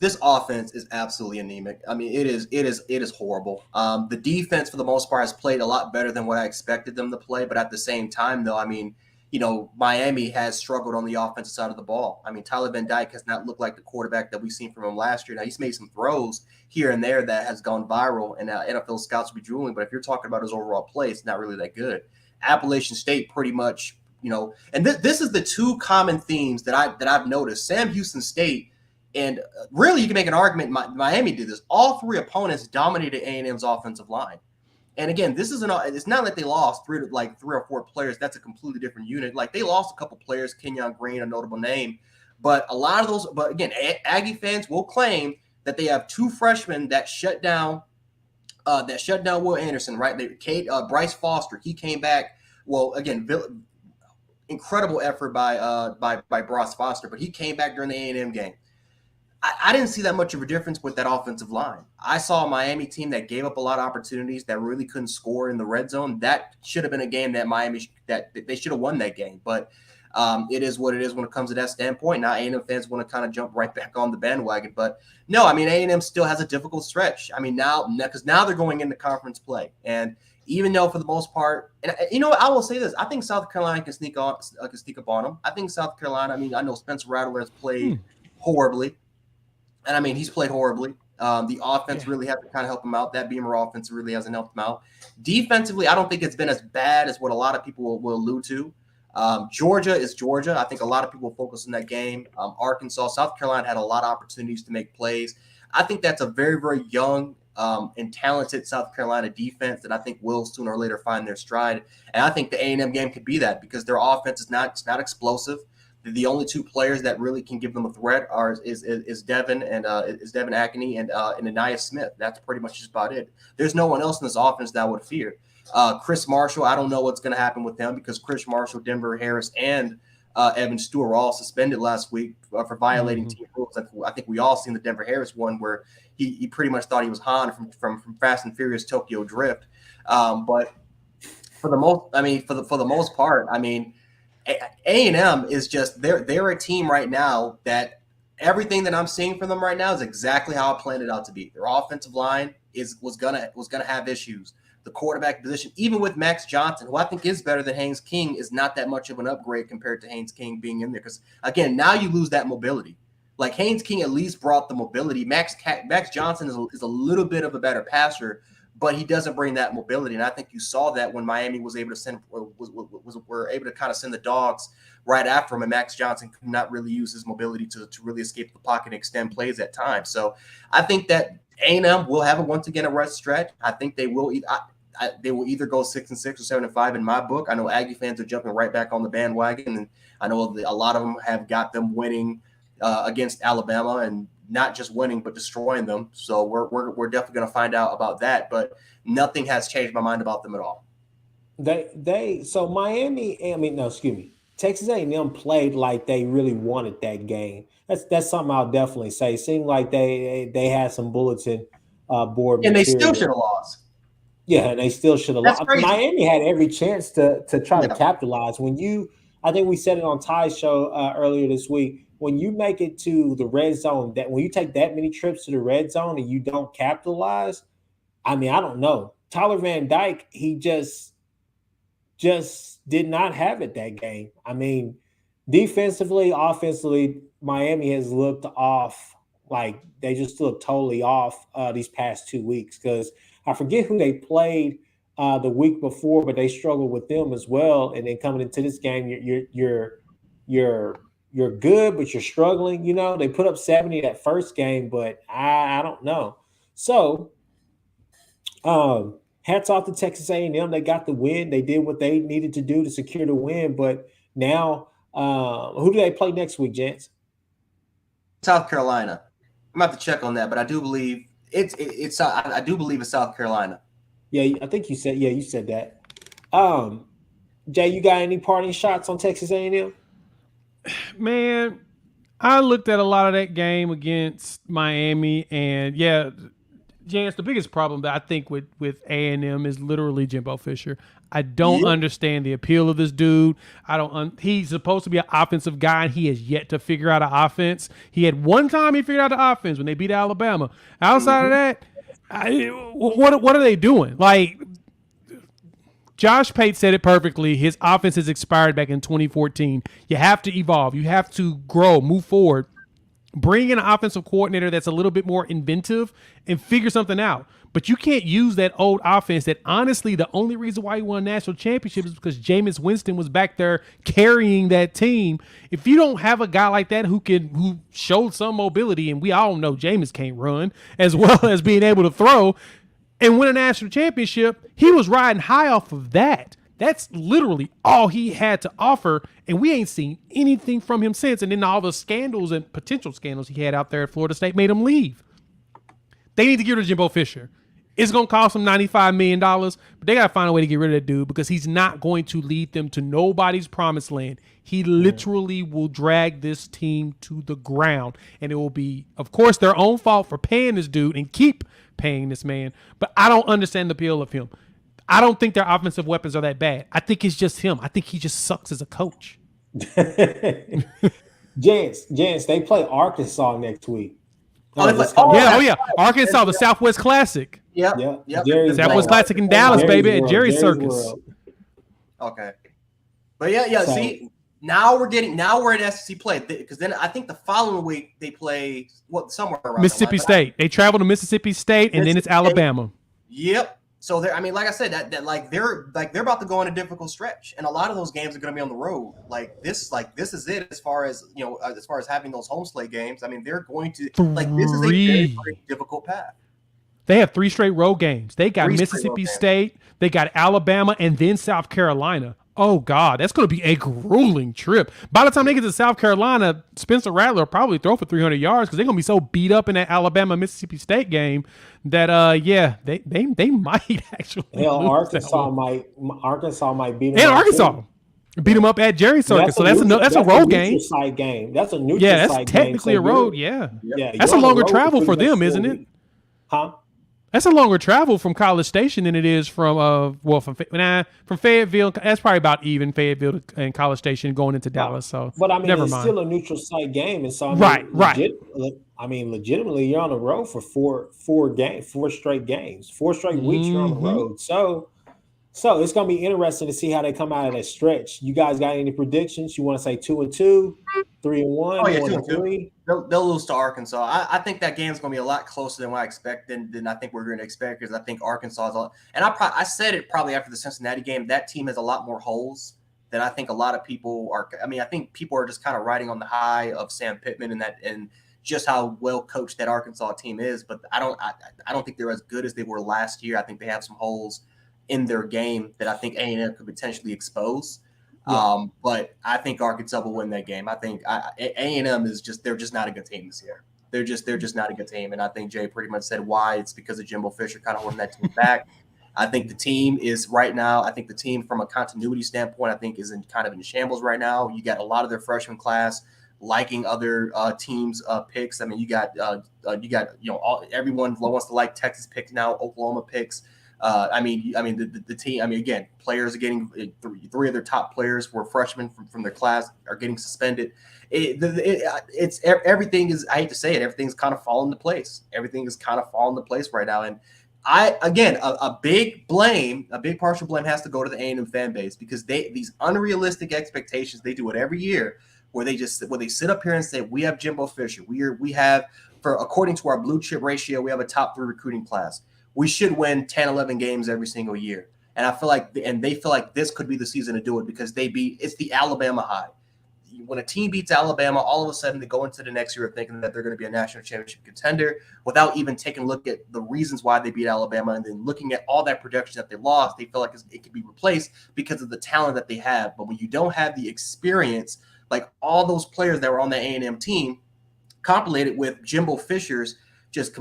This offense is absolutely anemic. I mean, it is horrible. The defense, for the most part, has played a lot better than what I expected them to play. But at the same time, though, I mean, you know, Miami has struggled on the offensive side of the ball. I mean, Tyler Van Dyke has not looked like the quarterback that we've seen from him last year. Now, he's made some throws here and there that has gone viral, and NFL scouts will be drooling. But if you're talking about his overall play, it's not really that good. Appalachian State pretty much, you know, and this is the two common themes that I've noticed. Sam Houston State. And really, you can make an argument. Miami did this. All three opponents dominated A&M's offensive line. And again, it's not like they lost three or four players. That's a completely different unit. Like they lost a couple players, Kenyon Green, a notable name. But a lot of those, but again, Aggie fans will claim that they have two freshmen that shut down Will Anderson, right? Bryce Foster, he came back. Well, again, incredible effort by Bryce Foster, but he came back during the A&M game. I didn't see that much of a difference with that offensive line. I saw a Miami team that gave up a lot of opportunities, that really couldn't score in the red zone. That should have been a game that that they should have won that game. But it is what it is when it comes to that standpoint. Now A&M fans want to kind of jump right back on the bandwagon. But no, I mean, A&M still has a difficult stretch. I mean, because now they're going into conference play. And even though for the most part, and you know what, I will say this, I think South Carolina can sneak up on them. I think South Carolina, I mean, I know Spencer Rattler has played horribly. And I mean, he's played horribly. The offense really has to kind of help him out. That Beamer offense really hasn't helped him out. Defensively, I don't think it's been as bad as what a lot of people will allude to. Georgia is Georgia. I think a lot of people focus on that game. Arkansas, South Carolina had a lot of opportunities to make plays. I think that's a very, very young and talented South Carolina defense that I think will sooner or later find their stride. And I think the A&M game could be that because their offense is not explosive. The only two players that really can give them a threat is Devin Ackney and Ananias Smith. That's pretty much just about it. There's no one else in this offense that I would fear. Chris Marshall, I don't know what's going to happen with him because Chris Marshall, Denver Harris, and Evan Stewart were all suspended last week for violating team rules. I think we all seen the Denver Harris one where he pretty much thought he was Han from Fast and Furious Tokyo Drift. But for the most part, I mean. A&M is just they're a team right now that everything that I'm seeing from them right now is exactly how I planned it out to be. Their offensive line was gonna have issues. The quarterback position, even with Max Johnson, who I think is better than Haynes King, is not that much of an upgrade compared to Haynes King being in there. Because again, now you lose that mobility. Like Haynes King at least brought the mobility. Max Johnson is a little bit of a better passer, but he doesn't bring that mobility. And I think you saw that when Miami was able to were able to kind of send the dogs right after him, and Max Johnson could not really use his mobility to really escape the pocket and extend plays at times. So I think that A&M will have once again a rest stretch. I think they will. They will either go 6-6 or 7-5 in my book. I know Aggie fans are jumping right back on the bandwagon, and I know a lot of them have got them winning against Alabama, and not just winning but destroying them. So we're definitely going to find out about that. But nothing has changed my mind about them at all. So Miami. I mean, no, excuse me. Texas A&M played like they really wanted that game. That's something I'll definitely say. It seemed like they had some bulletin board, and material. They still should have lost. Yeah, and they still should have lost. Miami had every chance to try to capitalize. I think we said it on Ty's show earlier this week. When you make it to the red zone, that when you take that many trips to the red zone and you don't capitalize, I mean, I don't know. Tyler Van Dyke, he just did not have it that game. I mean, defensively, offensively, Miami has looked off. Like they just look totally off these past 2 weeks, because I forget who they played the week before, but they struggled with them as well. And then coming into this game, you're good, but you're struggling. You know, they put up 70 that first game, but I don't know. So, hats off to Texas A&M. They got the win. They did what they needed to do to secure the win. But now, who do they play next week, gents? South Carolina. I'm about to check on that, but I do believe I do believe it's South Carolina. Yeah, I think you said that. Jay, you got any parting shots on Texas A&M? Man, I looked at a lot of that game against Miami, and yeah, Jance, the biggest problem that I think with A&M is literally Jimbo Fisher. I don't understand the appeal of this dude. He's supposed to be an offensive guy, and he has yet to figure out an offense. He had one time he figured out the offense when they beat Alabama. Outside of that, what are they doing? Like, Josh Pate said it perfectly. His offense has expired back in 2014. You have to evolve. You have to grow, move forward. Bring in an offensive coordinator that's a little bit more inventive and figure something out. But you can't use that old offense that, honestly, the only reason why you won a national championship is because Jameis Winston was back there carrying that team. If you don't have a guy like that who showed some mobility, and we all know Jameis can't run, as well as being able to throw and win a national championship, he was riding high off of that. That's literally all he had to offer, and we ain't seen anything from him since. And then all the scandals and potential scandals he had out there at Florida State made him leave. They need to get rid of Jimbo Fisher. It's going to cost them $95 million, but they got to find a way to get rid of that dude, because he's not going to lead them to nobody's promised land. He literally will drag this team to the ground, and it will be, of course, their own fault for paying this dude and keep paying this man. But I don't understand the appeal of him. I don't think their offensive weapons are that bad. I think it's just him. I think he just sucks as a coach. Jance, they play Arkansas next week. Yeah. Arkansas, the Southwest Classic. Yep. Southwest Classic in Dallas, baby, at Jerry's Circus. World. Okay. But yeah. So, see, now we're at SEC play, because then I think the following week they play somewhere around Mississippi State. They travel to Mississippi State, and then it's Alabama. Yep. So like I said, that they're about to go on a difficult stretch, and a lot of those games are going to be on the road. This is it as far as having those home slate games. I mean, they're going to this is a very, very difficult path. They have 3 straight road games. They got Mississippi State, they got Alabama, and then South Carolina. Oh, God, that's going to be a grueling trip. By the time they get to South Carolina, Spencer Rattler will probably throw for 300 yards, because they're going to be so beat up in that Alabama-Mississippi State game that, they might actually lose Arkansas might beat them. And Arkansas beat them up at Jerry's Circus, so that's a road game. Site game. That's a neutral site game. Yeah, that's technically a road, yeah. That's a longer travel for them, isn't it? Huh? That's a longer travel from College Station than it is from Fayetteville. That's probably about even, Fayetteville and College Station going into Dallas. So, but I mean, never it's mind. still a neutral site game, and so legitimately, you're on the road for four straight games, 4 straight weeks. You're on the road. So So it's going to be interesting to see how they come out of that stretch. You guys got any predictions? You want to say 2-2, 3-1, Oh yeah, 2-2. 1-3? They'll lose to Arkansas. I think that game's going to be a lot closer than what I expect than I think we're going to expect, because I think Arkansas is a lot. And I said it probably after the Cincinnati game. That team has a lot more holes than I think a lot of people are. I mean, I think people are just kind of riding on the high of Sam Pittman and just how well coached that Arkansas team is. But I don't think they're as good as they were last year. I think they have some holes in their game that I think A&M could potentially expose. Yeah. But I think Arkansas will win that game. I think A&M is they're just not a good team this year. They're just not a good team. And I think Jay pretty much said why. It's because of Jimbo Fisher kind of holding that team back. I think the team is right now, I think the team from a continuity standpoint, I think is kind of in shambles right now. You got a lot of their freshman class liking other teams' picks. I mean, you got everyone wants to like Texas picks now, Oklahoma picks. I mean, the team. I mean, again, players are getting three of their top players were freshmen from their class are getting suspended. It's everything is. I hate to say it, everything's kind of falling into place. Everything is kind of falling into place right now. And a big partial blame has to go to the A&M fan base, because these unrealistic expectations. They do it every year, where they sit up here and say, we have Jimbo Fisher. We have, according to our blue chip ratio, we have a top 3 recruiting class. We should win 10, 11 games every single year. And I feel like, and they feel like this could be the season to do it, because it's the Alabama high. When a team beats Alabama, all of a sudden they go into the next year thinking that they're going to be a national championship contender, without even taking a look at the reasons why they beat Alabama, and then looking at all that production that they lost. They feel like it could be replaced because of the talent that they have. But when you don't have the experience, like all those players that were on the A&M team, compilated with Jimbo Fisher's just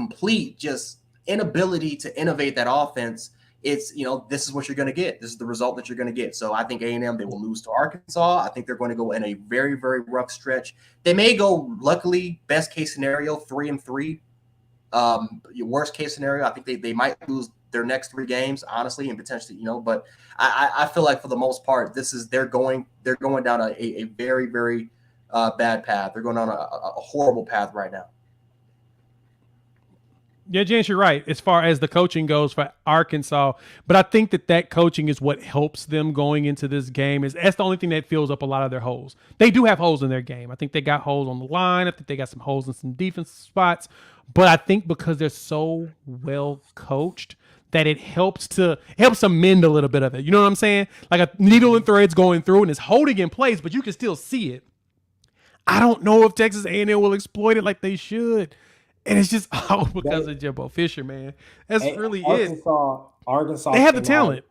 inability to innovate that offense, it's, this is what you're going to get. This is the result that you're going to get. So I think A&M, they will lose to Arkansas. I think they're going to go in a very, very rough stretch. They may go, luckily, best case scenario, 3-3. Worst case scenario, I think they might lose their next 3 games, honestly, and potentially, but I feel like for the most part, they're going down a very, very bad path. They're going down a horrible path right now. Yeah, James, you're right as far as the coaching goes for Arkansas. But I think that coaching is what helps them going into this game. That's the only thing that fills up a lot of their holes. They do have holes in their game. I think they got holes on the line. I think they got some holes in some defensive spots. But I think because they're so well coached that it helps them mend a little bit of it. You know what I'm saying? Like a needle and threads going through, and it's holding in place, but you can still see it. I don't know if Texas A&M will exploit it like they should. And it's just all because of Jimbo Fisher, man. That's really Arkansas. They have the talent.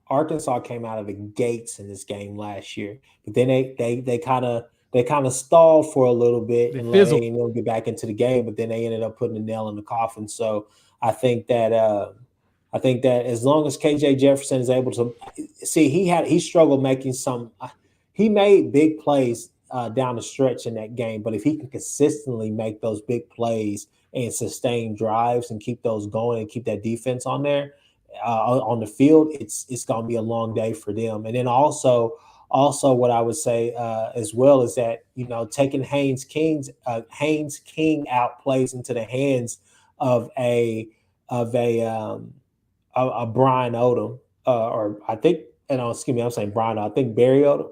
Arkansas came out of the gates in this game last year, but then they kind of stalled for a little bit and let A&M get back into the game. But then they ended up putting a nail in the coffin. So I think that as long as KJ Jefferson is able to see, he struggled making he made big plays down the stretch in that game. But if he can consistently make those big plays and sustain drives and keep those going and keep that defense on there on the field, it's going to be a long day for them. And then also what I would say as well is that, taking Haynes King out plays into the hands of a Brian Odom, or I think, excuse me, I'm saying Brian, I think Barry Odom.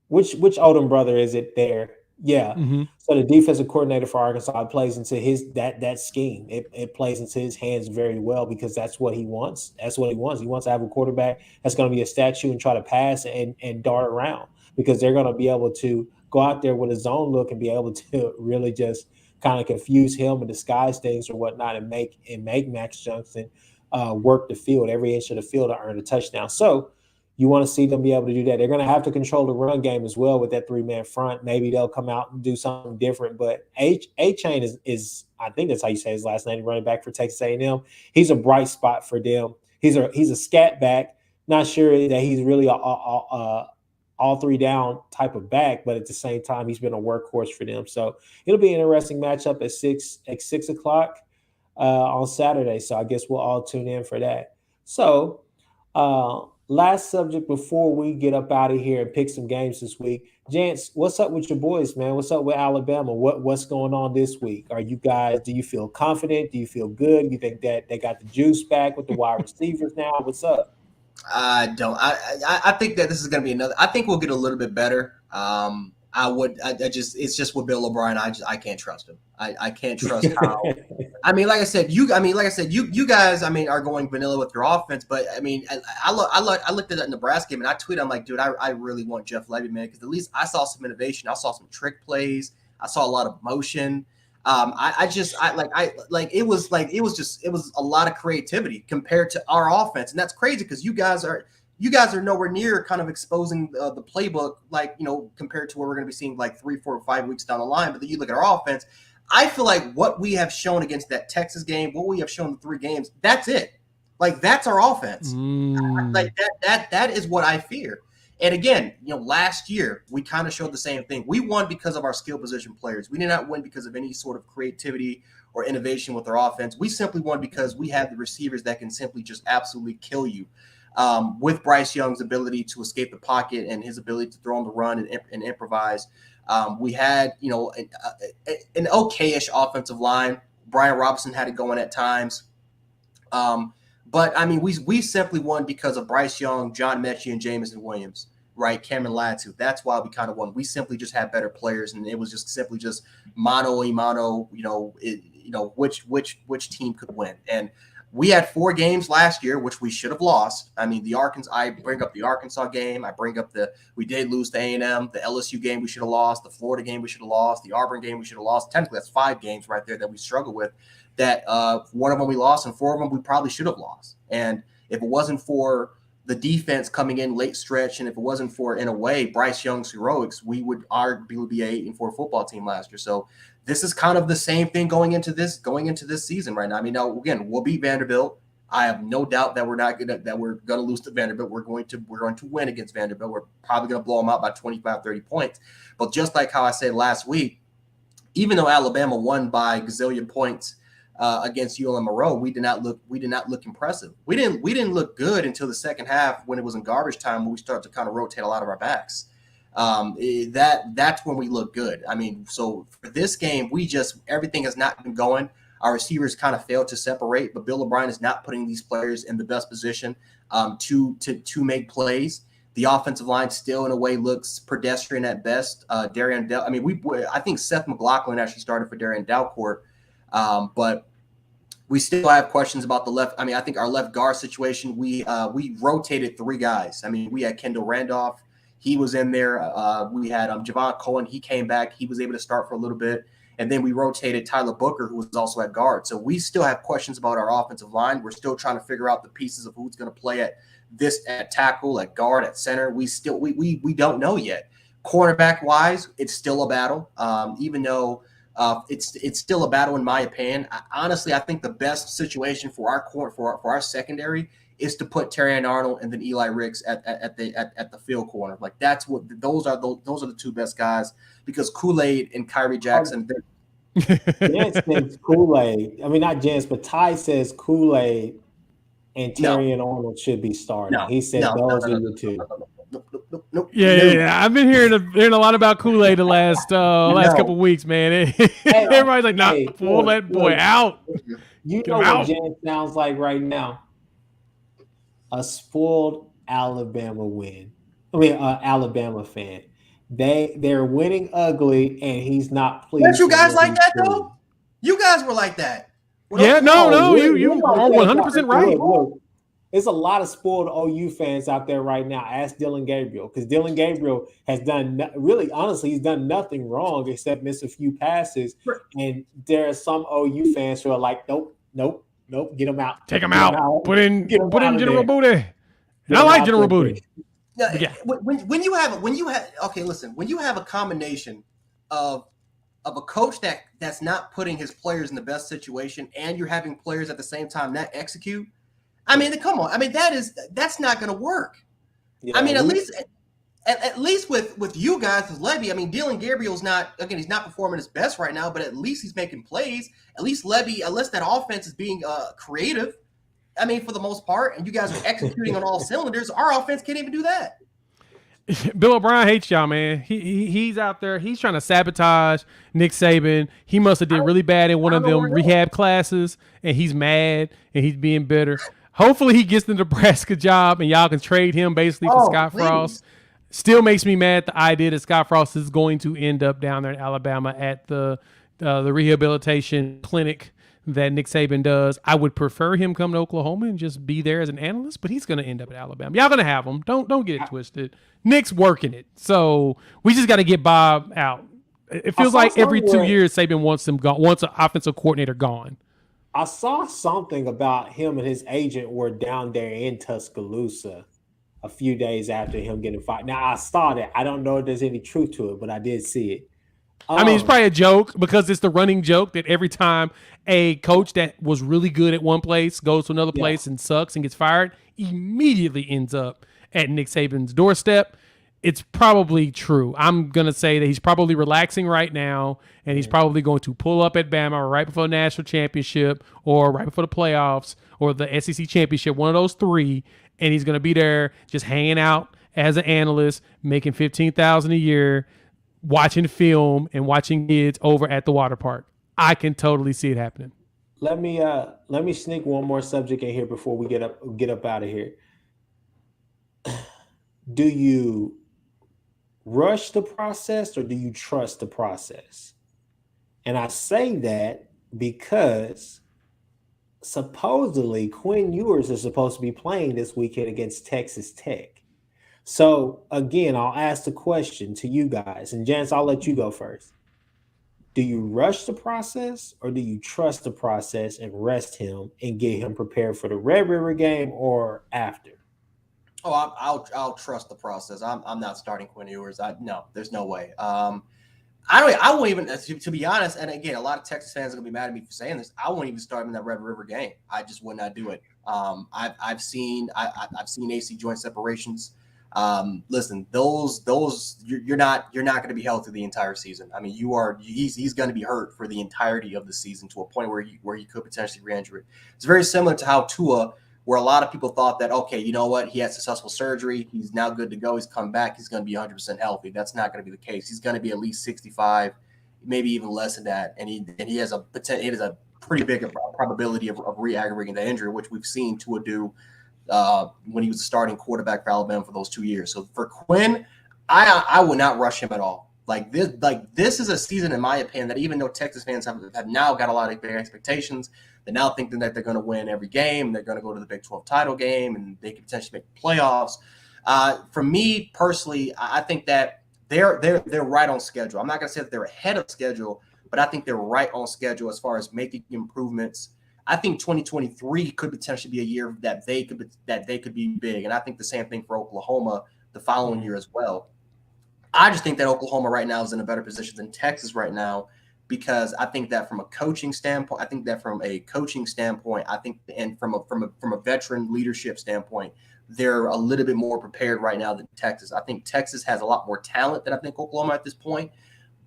Which Odom brother is it there? Yeah. Mm-hmm. So the defensive coordinator for Arkansas plays into that scheme. It plays into his hands very well, because that's what he wants. That's what he wants. He wants to have a quarterback that's going to be a statue and try to pass and dart around, because they're going to be able to go out there with a zone look and be able to really just kind of confuse him and disguise things or whatnot, and make Max Johnson work the field, every inch of the field, to earn a touchdown. So you want to see them be able to do that. They're going to have to control the run game as well with that 3-man front. Maybe they'll come out and do something different. But A-Chain is I think that's how you say his last name, running back for Texas A&M. He's a bright spot for them. He's a scat back. Not sure that he's really all 3 down type of back, but at the same time, he's been a workhorse for them. So it'll be an interesting matchup at 6 o'clock on Saturday. So I guess we'll all tune in for that. So last subject before we get up out of here and pick some games this week. Jance, what's up with your boys, man? What's up with Alabama? What's going on this week? Do you feel confident? Do you feel good? You think that they got the juice back with the wide receivers now? What's up? I don't. I think that this is going to be another. I think we'll get a little bit better. It's just with Bill O'Brien. I can't trust him. I can't trust how. I mean, like I said, you guys, are going vanilla with your offense, but I mean, I looked at that Nebraska game and I tweeted, I'm like, dude, I really want Jeff Lebby, man, because at least I saw some innovation. I saw some trick plays. I saw a lot of motion. It was a lot of creativity compared to our offense, and that's crazy because you guys are nowhere near kind of exposing the playbook, compared to what we're going to be seeing like 3, 4, 5 weeks down the line. But then you look at our offense. I feel like what we have shown against that Texas game, what we have shown in 3 games, that's it. Like, that's our offense. Like that is what I fear. And again, last year we kind of showed the same thing. We won because of our skill position players. We did not win because of any sort of creativity or innovation with our offense. We simply won because we have the receivers that can simply just absolutely kill you. With Bryce Young's ability to escape the pocket and his ability to throw on the run and improvise. We had, an okay-ish offensive line. Brian Robinson had it going at times. But, I mean, we simply won because of Bryce Young, John Mechie, and Jamison Williams, right? Cameron Latu. That's why we kind of won. We simply just had better players, and it was just simply just mano a mano, which team could win. And we had 4 games last year, which we should have lost. I mean, I bring up the Arkansas game. I bring up we did lose to A&M, the LSU game we should have lost, the Florida game we should have lost, the Auburn game we should have lost. Technically, that's 5 games right there that we struggle with. That one of them we lost, and 4 of them we probably should have lost. And if it wasn't for the defense coming in late stretch, and if it wasn't for, in a way, Bryce Young's heroics, we would arguably be an 8-4 football team last year. So this is kind of the same thing going into this season right now. I mean, now again, we'll beat Vanderbilt. I have no doubt that we're gonna lose to Vanderbilt. We're going to win against Vanderbilt. We're probably gonna blow them out by 25, 30 points. But just like how I said last week, even though Alabama won by gazillion points against ULM Monroe, we did not look impressive. We didn't look good until the second half when it was in garbage time, when we started to kind of rotate a lot of our backs. That's when we look good. I mean, so for this game, everything has not been going. Our receivers kind of failed to separate, but Bill O'Brien is not putting these players in the best position to make plays. The offensive line still, in a way, looks pedestrian at best. I think Seth McLaughlin actually started for Darian Dalcourt. But we still have questions about the left. I mean, I think our left guard situation, we rotated 3 guys. I mean, we had Kendall Randolph. He was in there. We had Javon Cohen. He came back. He was able to start for a little bit. And then we rotated Tyler Booker, who was also at guard. So we still have questions about our offensive line. We're still trying to figure out the pieces of who's going to play at tackle, at guard, at center. We don't know yet. Cornerback wise, it's still a battle. Even though it's still a battle in my opinion. Honestly, I think the best situation for our secondary is to put Terrion Arnold and then Eli Ricks at the field corner. Like, those are the 2 best guys, because Kool-Aid and Kyrie Jackson. Jens says Kool-Aid. I mean, not Jens, but Ty says Kool-Aid and Terrion Arnold should be starting. He said those are the 2. Nope. Yeah. I've been hearing a lot about Kool-Aid the last couple of weeks, man. Everybody's like, pull that boy out. You know what Jen sounds like right now? A spoiled Alabama win. Alabama fan. They're winning ugly, and he's not pleased. Weren't you guys like that though? You guys were like that. You are 100% right. Look, there's a lot of spoiled OU fans out there right now. Ask Dylan Gabriel, because Dylan Gabriel has he's done nothing wrong except miss a few passes. Right. And there are some OU fans who are like, nope, get him out. Take him out. Put in General Booty. I like General Booty. Yeah. When you have a combination of a coach that's not putting his players in the best situation, and you're having players at the same time not execute. I mean, come on. I mean, that's not going to work. Yeah, I mean, at least with you guys, with Lebby, I mean, Dylan Gabriel's he's not performing his best right now, but at least he's making plays. At least Lebby, unless that offense is being creative, I mean, for the most part, and you guys are executing on all cylinders, our offense can't even do that. Bill O'Brien hates y'all, man. He's out there. He's trying to sabotage Nick Saban. He must have did really bad in one of them rehab classes, and he's mad and he's being bitter. Hopefully he gets the Nebraska job and y'all can trade him basically for Scott please. Frost. Still makes me mad the idea that Scott Frost is going to end up down there in Alabama at the rehabilitation clinic that Nick Saban does. I would prefer him come to Oklahoma and just be there as an analyst, but he's going to end up at Alabama. Y'all going to have him. Don't get it twisted. Nick's working it. So we just got to get Bob out. It feels like every 2 years Saban wants him gone, wants an offensive coordinator gone. I saw something about him and his agent were down there in Tuscaloosa a few days after him getting fired. Now, I saw that. I don't know if there's any truth to it, but I did see it. I mean, it's probably a joke because it's the running joke that every time a coach that was really good at one place goes to another place and sucks and gets fired, immediately ends up at Nick Saban's doorstep. It's probably true. I'm going to say that he's probably relaxing right now, and he's probably going to pull up at Bama right before the national championship or right before the playoffs or the SEC championship, one of those three, and he's going to be there just hanging out as an analyst, making $15,000 a year, watching film and watching kids over at the water park. I can totally see it happening. Let me sneak one more subject in here before we get up out of here. Do you rush the process or do you trust the process? And I say that because supposedly Quinn Ewers is supposed to be playing this weekend against Texas Tech. So again, I'll ask the question to you guys, and Janice, I'll let you go first. Do you rush the process or do you trust the process and rest him and get him prepared for the Red River game or after? Oh, I'll trust the process. I'm not starting Quinn Ewers. No, there's no way. I won't even, to be honest. And again, a lot of Texas fans are gonna be mad at me for saying this. I won't even start him in that Red River game. I just would not do it. I've seen AC joint separations. Listen, those you're not going to be healthy the entire season. I mean, he's going to be hurt for the entirety of the season to a point where he could potentially re-injure it. It's very similar to how Tua, where a lot of people thought that, okay, you know what, he had successful surgery, he's now good to go, he's come back, he's going to be 100% healthy. That's not going to be the case. He's going to be at least 65, maybe even less than that, and he has a pretty big probability of re-aggravating the injury, which we've seen Tua do when he was a starting quarterback for Alabama for those 2 years. So for Quinn, I would not rush him at all. This is a season, in my opinion, that even though Texas fans have now got a lot of big expectations, they now think that they're going to win every game, they're going to go to the Big 12 title game, and they could potentially make playoffs. For me personally, I think that they're right on schedule. I'm not going to say that they're ahead of schedule, but I think they're right on schedule as far as making improvements. I think 2023 could potentially be a year that they could be big, and I think the same thing for Oklahoma the following year as well. I just think that Oklahoma right now is in a better position than Texas right now, because I think that from a coaching standpoint, and from a veteran leadership standpoint, they're a little bit more prepared right now than Texas. I think Texas has a lot more talent than I think Oklahoma at this point.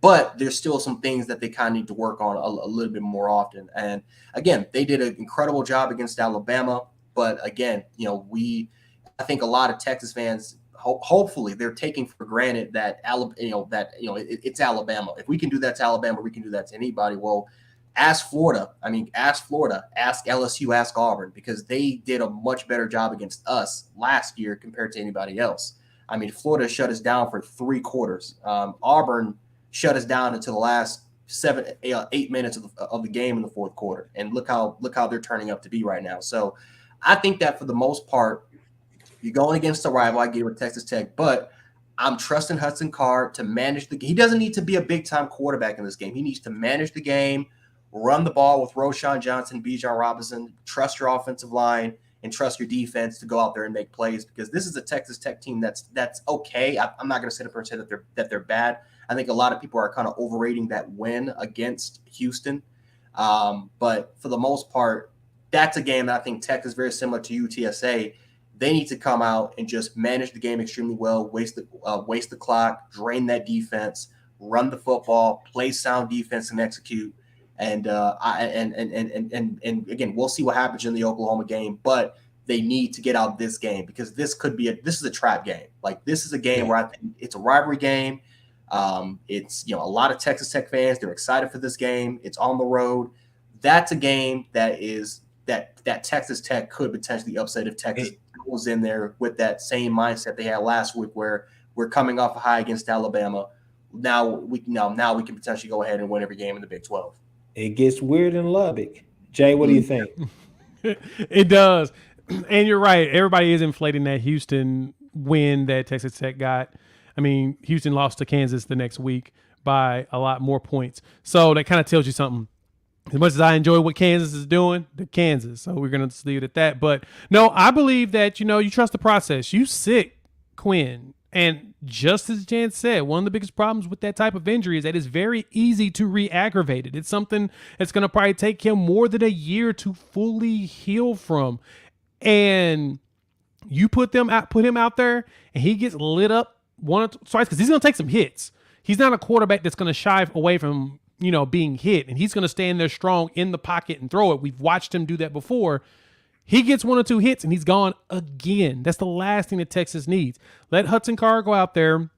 But there's still some things that they kind of need to work on a little bit more often. And again, they did an incredible job against Alabama. But again, I think a lot of Texas fans, hopefully, they're taking for granted that it's Alabama. If we can do that to Alabama, we can do that to anybody. Well, ask Florida. Ask LSU, ask Auburn, because they did a much better job against us last year compared to anybody else. I mean, Florida shut us down for 3 quarters. Auburn shut us down until the last 8 minutes of the game in the fourth quarter, and look how they're turning up to be right now. So I think that for the most part, you're going against a rival. I agree with Texas Tech, but I'm trusting Hudson Card to manage the game. He doesn't need to be a big time quarterback in this game. He needs to manage the game, run the ball with Roschon Johnson, Bijan Robinson, trust your offensive line, and trust your defense to go out there and make plays, because this is a Texas Tech team that's okay. I'm not going to sit up here and say that they're bad. I think a lot of people are kind of overrating that win against Houston. But for the most part, that's a game that I think Tech is very similar to UTSA. They need to come out and just manage the game extremely well, waste the clock, drain that defense, run the football, play sound defense, and execute. And again, we'll see what happens in the Oklahoma game, but they need to get out this game, because this is a trap game. This is a game where I think it's a rivalry game. It's a lot of Texas Tech fans, they're excited for this game. It's on the road. That's a game that that Texas Tech could potentially upset if Texas goes in there with that same mindset they had last week, where we're coming off a high against Alabama. Now we can potentially go ahead and win every game in the Big 12. It gets weird in Lubbock. Jay, what do you think? It does. And you're right. Everybody is inflating that Houston win that Texas Tech got. I mean, Houston lost to Kansas the next week by a lot more points. So that kind of tells you something. As much as I enjoy what Kansas is doing, they're Kansas. So we're going to just leave it at that. But no, I believe that, you trust the process. You sick Quinn. And just as Jan said, one of the biggest problems with that type of injury is that it's very easy to re-aggravate it. It's something that's going to probably take him more than a year to fully heal from. And you put him out there and he gets lit up once or twice because he's going to take some hits. He's not a quarterback that's going to shy away from being hit, and he's going to stand there strong in the pocket and throw it. We've watched him do that before. He gets 1 or 2 hits and he's gone again. That's the last thing that Texas needs. Let Hudson Card go out there,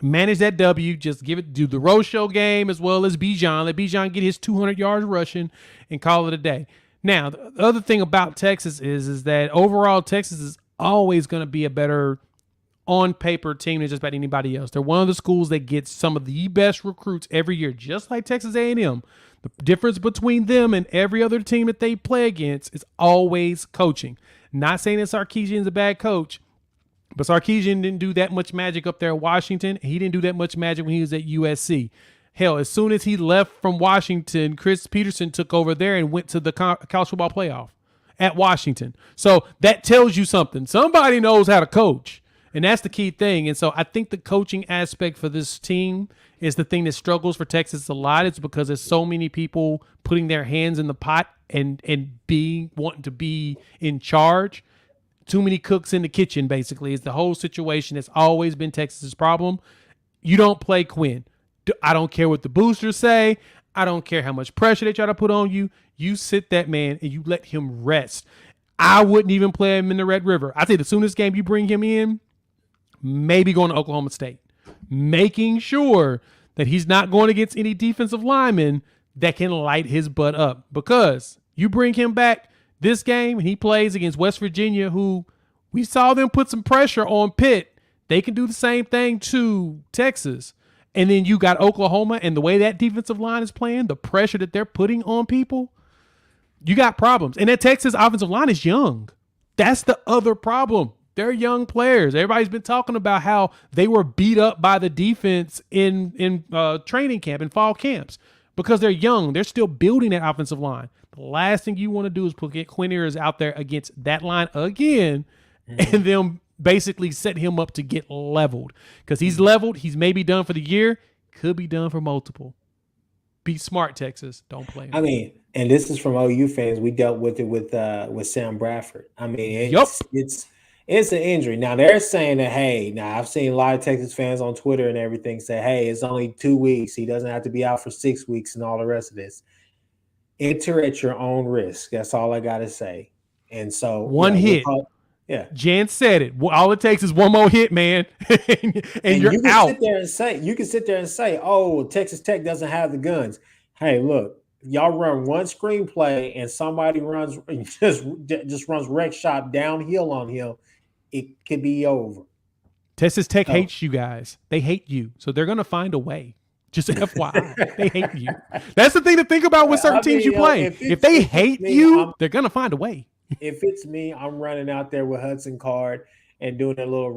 manage that W, just do the Roadshow game as well as Bijan. Let Bijan get his 200 yards rushing and call it a day. Now, the other thing about Texas is that overall Texas is always going to be a better on-paper team than just about anybody else. They're one of the schools that gets some of the best recruits every year, just like Texas A&M. The difference between them and every other team that they play against is always coaching. Not saying that Sarkisian's a bad coach, but Sarkisian didn't do that much magic up there at Washington. He didn't do that much magic when he was at USC. Hell, as soon as he left from Washington, Chris Peterson took over there and went to the college football playoff at Washington. So that tells you something. Somebody knows how to coach. And that's the key thing. And so I think the coaching aspect for this team is the thing that struggles for Texas a lot. It's because there's so many people putting their hands in the pot and wanting to be in charge. Too many cooks in the kitchen, basically, is the whole situation. That's always been Texas's problem. You don't play Quinn. I don't care what the boosters say. I don't care how much pressure they try to put on you. You sit that man and you let him rest. I wouldn't even play him in the Red River. I say the soonest game you bring him in, maybe going to Oklahoma State, making sure that he's not going against any defensive linemen that can light his butt up. Because you bring him back this game and he plays against West Virginia, who we saw them put some pressure on Pitt. They can do the same thing to Texas. And then you got Oklahoma, and the way that defensive line is playing, the pressure that they're putting on people, you got problems. And that Texas offensive line is young. That's the other problem. They're young players. Everybody's been talking about how they were beat up by the defense in training camp and fall camps because they're young. They're still building that offensive line. The last thing you want to do is put Quinn Ewers out there against that line again and then basically set him up to get leveled because he's leveled. He's maybe done for the year. Could be done for multiple. Be smart, Texas. Don't play him. I mean, and this is from OU fans. We dealt with it with Sam Bradford. I mean, it's an injury. Now they're saying that, hey, now I've seen a lot of Texas fans on Twitter and everything say, hey, it's only 2 weeks. He doesn't have to be out for 6 weeks and all the rest of this. Enter at your own risk. That's all I got to say. And so one hit. Yeah. Jan said it. All it takes is one more hit, man. and you're out. You can sit there and say, oh, Texas Tech doesn't have the guns. Hey, look, y'all run one screenplay and somebody just runs wreck shot downhill on him. It could be over. Texas Tech hates you guys. They hate you. So they're going to find a way. Just FYI. They hate you. That's the thing to think about with certain teams you play. If they hate you, they're going to find a way. If it's me, I'm running out there with Hudson Card and doing a little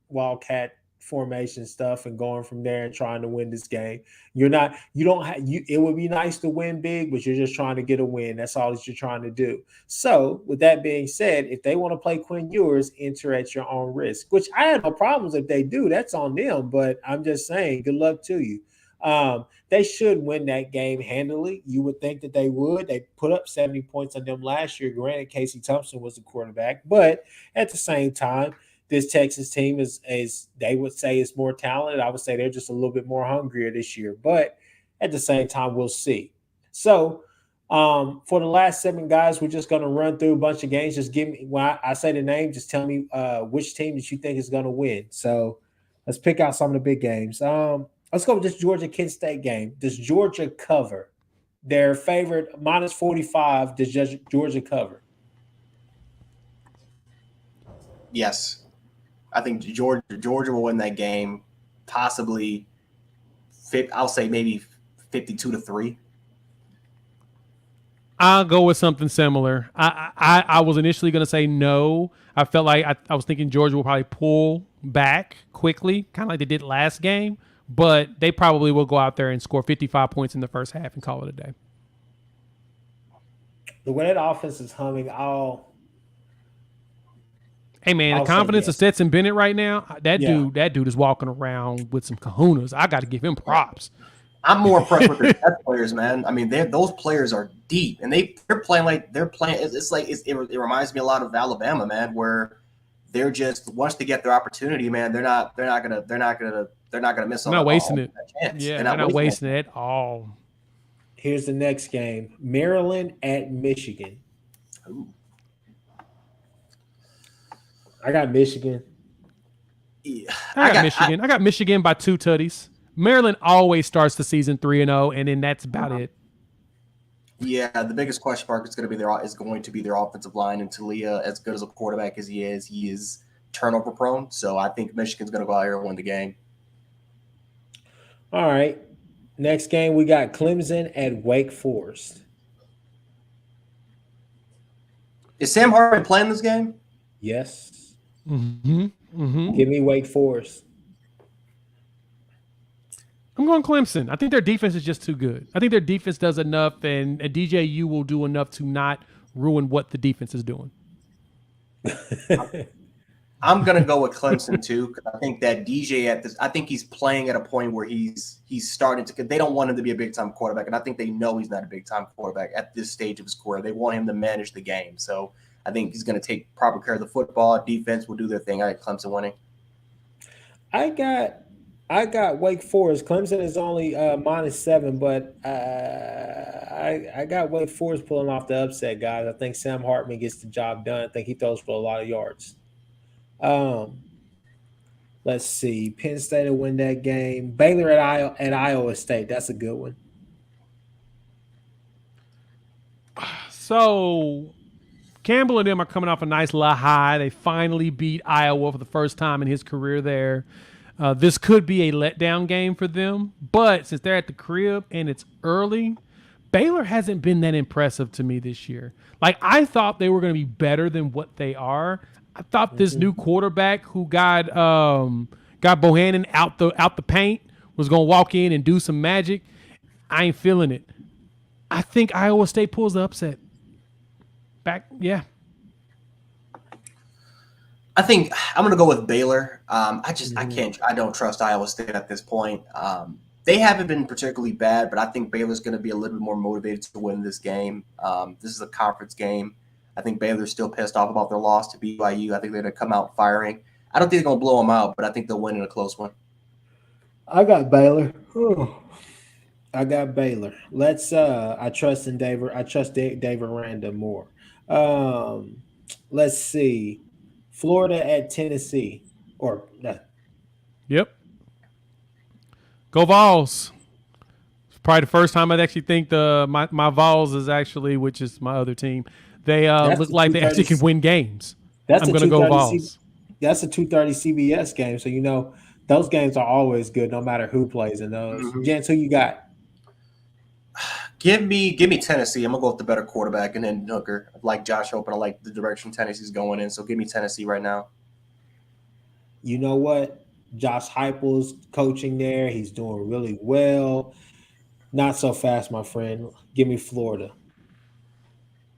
wildcat formation stuff and going from there and trying to win this game. It would be nice to win big, but you're just trying to get a win. That's all that you're trying to do. So with that being said, if they want to play Quinn Ewers, enter at your own risk, which I have no problems if they do. That's on them, but I'm just saying good luck to you. They should win that game handily. You would think that they would. They put up 70 points on them last year. Granted, Casey Thompson was the quarterback, but at the same time, this Texas team is they would say is more talented. I would say they're just a little bit more hungrier this year, but at the same time, we'll see. So for the last 7 guys, we're just going to run through a bunch of games. Just give me, when I say the name, just tell me which team that you think is going to win. So let's pick out some of the big games. Let's go with this Georgia-Kent State game. Does Georgia cover? They're favored minus 45. Does Georgia cover? Yes, I think Georgia will win that game. Possibly, I'll say maybe 52-3. I'll go with something similar. I was initially going to say no. I felt like I was thinking Georgia will probably pull back quickly, kind of like they did last game, but they probably will go out there and score 55 points in the first half and call it a day. The way that offense is humming, Hey man, I'll the confidence say yes. of Stetson Bennett right now, that dude is walking around with some kahunas. I got to give him props. I'm more impressed with the best players, man. I mean, those players are deep, and they're playing like they're playing. It reminds me a lot of Alabama, man, where they're just once they get their opportunity, man, they're not gonna miss. They're not wasting it. Chance. Yeah, they're not wasting it at all. Here's the next game: Maryland at Michigan. Ooh. I got Michigan. Yeah. I got Michigan by 2 tutties. Maryland always starts the season 3-0, and then that's about it. Yeah, the biggest question mark is going to be their offensive line. And Talia, as good as a quarterback as he is turnover prone. So I think Michigan's going to go out here and win the game. All right. Next game, we got Clemson at Wake Forest. Is Sam Hartman playing this game? Yes. Mm-hmm. Mm-hmm. Give me Wake Forest. I'm going Clemson. I think their defense is just too good. I think their defense does enough, and DJU will do enough to not ruin what the defense is doing. I'm gonna go with Clemson too, because I think that DJ I think he's playing at a point where he's starting to. They don't want him to be a big time quarterback, and I think they know he's not a big time quarterback at this stage of his career. They want him to manage the game, so I think he's gonna take proper care of the football. Defense will do their thing. I got Clemson winning. I got Wake Forest. Clemson is only -7, but I got Wake Forest pulling off the upset, guys. I think Sam Hartman gets the job done. I think he throws for a lot of yards. Let's see. Penn State will win that game. Baylor at Iowa State. That's a good one. So Campbell and them are coming off a nice little high. They finally beat Iowa for the first time in his career there. This could be a letdown game for them, but since they're at the crib and it's early, Baylor hasn't been that impressive to me this year. Like, I thought they were going to be better than what they are. I thought this new quarterback who got Bohannon out the paint was going to walk in and do some magic. I ain't feeling it. I think Iowa State pulls the upset. Yeah. I think I'm going to go with Baylor. I don't trust Iowa State at this point. They haven't been particularly bad, but I think Baylor's going to be a little bit more motivated to win this game. This is a conference game. I think Baylor's still pissed off about their loss to BYU. I think they're going to come out firing. I don't think they're going to blow them out, but I think they'll win in a close one. I got Baylor. I got Baylor. I trust in Dave. I trust Dave Aranda more. Let's see. Florida at Tennessee. Yep. Go Vols. It's probably the first time I'd actually think my Vols is actually, which is my other team, they look like they actually can win games. I'm going to go Vols. That's a 2:30 CBS game, so those games are always good, no matter who plays in those. Mm-hmm. Jens, who you got? Give me Tennessee. I'm gonna go with the better quarterback, and then Hooker. I like Josh Open. I like the direction Tennessee's going in. So give me Tennessee right now. You know what? Josh Heupel's coaching there. He's doing really well. Not so fast, my friend. Give me Florida.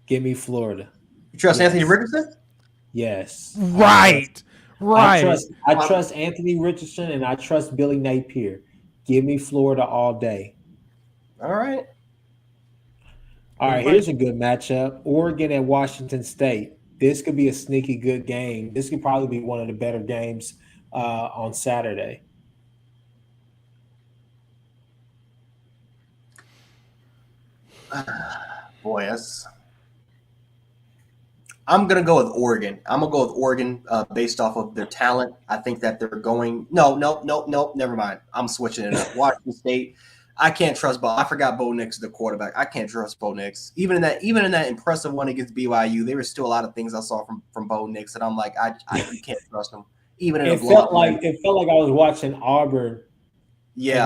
You trust Anthony Richardson? Yes. Right. I trust Anthony Richardson, and I trust Billy Napier. Give me Florida all day. All right. Here's a good matchup. Oregon at Washington State. This could be a sneaky good game. This could probably be one of the better games on Saturday. Boy, I'm going to go with Oregon. I'm going to go with Oregon based off of their talent. I think that they're going – no, never mind. I'm switching it up. Washington State, I can't trust Bo. I forgot Bo Nix, the quarterback. I can't trust Bo Nix. Even in that impressive one against BYU, there were still a lot of things I saw from Bo Nix that I'm like, you can't trust him. Even in a blowout. It felt like I was watching Auburn. Yeah,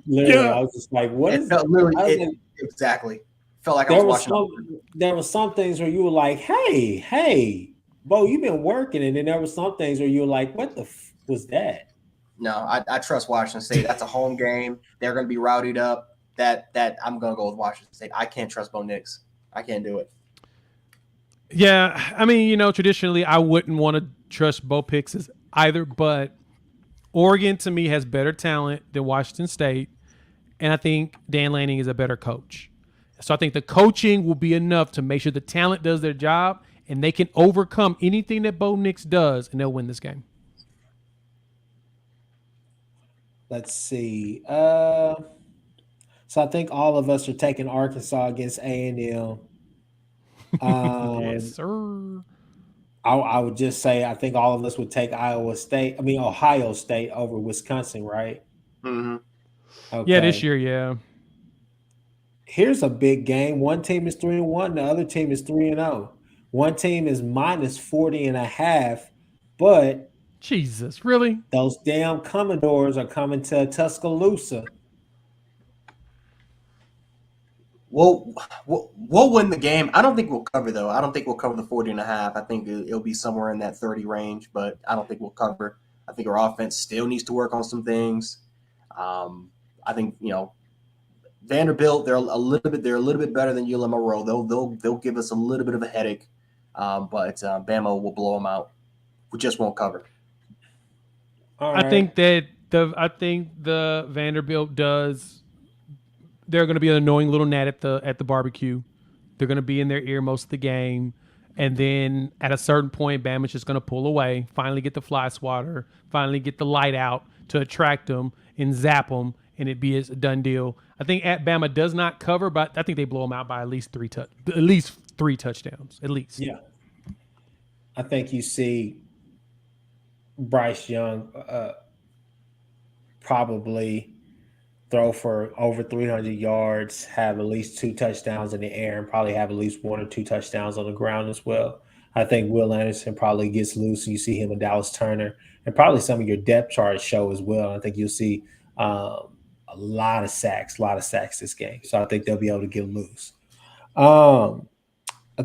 and I was just like, what it is felt literally like, exactly. Felt like I was watching Auburn. There were some things where you were like, hey, Bo, you've been working, and then there were some things where you were like, what the was that? No, I trust Washington State. That's a home game. They're going to be rowdied up. That I'm going to go with Washington State. I can't trust Bo Nix. I can't do it. Yeah, I mean, traditionally I wouldn't want to trust Bo Nix either, but Oregon to me has better talent than Washington State, and I think Dan Lanning is a better coach. So I think the coaching will be enough to make sure the talent does their job and they can overcome anything that Bo Nix does, and they'll win this game. Let's see. So I think all of us are taking Arkansas against A&M. Yes, sir. I would just say I think all of us would take Ohio State over Wisconsin, right? Mm-hmm. Okay. Yeah, this year, yeah. Here's a big game. One team is 3-1, the other team is 3-0. One team is minus 40.5, but Jesus, really? Those damn Commodores are coming to Tuscaloosa. We'll win the game. I don't think we'll cover, though. I don't think we'll cover the 40.5. I think it'll be somewhere in that 30 range, but I don't think we'll cover. I think our offense still needs to work on some things. I think, Vanderbilt, they're a little bit better than ULM. They'll give us a little bit of a headache, but Bama will blow them out. We just won't cover. Right. I think the Vanderbilt does. They're going to be an annoying little gnat at the barbecue. They're going to be in their ear most of the game, and then at a certain point, Bama's just going to pull away. Finally, get the fly swatter. Finally, get the light out to attract them and zap them, and it be a done deal. I think at Bama does not cover, but I think they blow them out by at least three touchdowns, at least. Yeah, I think you see Bryce Young probably throw for over 300 yards, have at least 2 touchdowns in the air, and probably have at least 1 or 2 touchdowns on the ground as well. I think Will Anderson probably gets loose. You see him and Dallas Turner, and probably some of your depth charts show as well. I think you'll see a lot of sacks this game. So I think they'll be able to get loose. I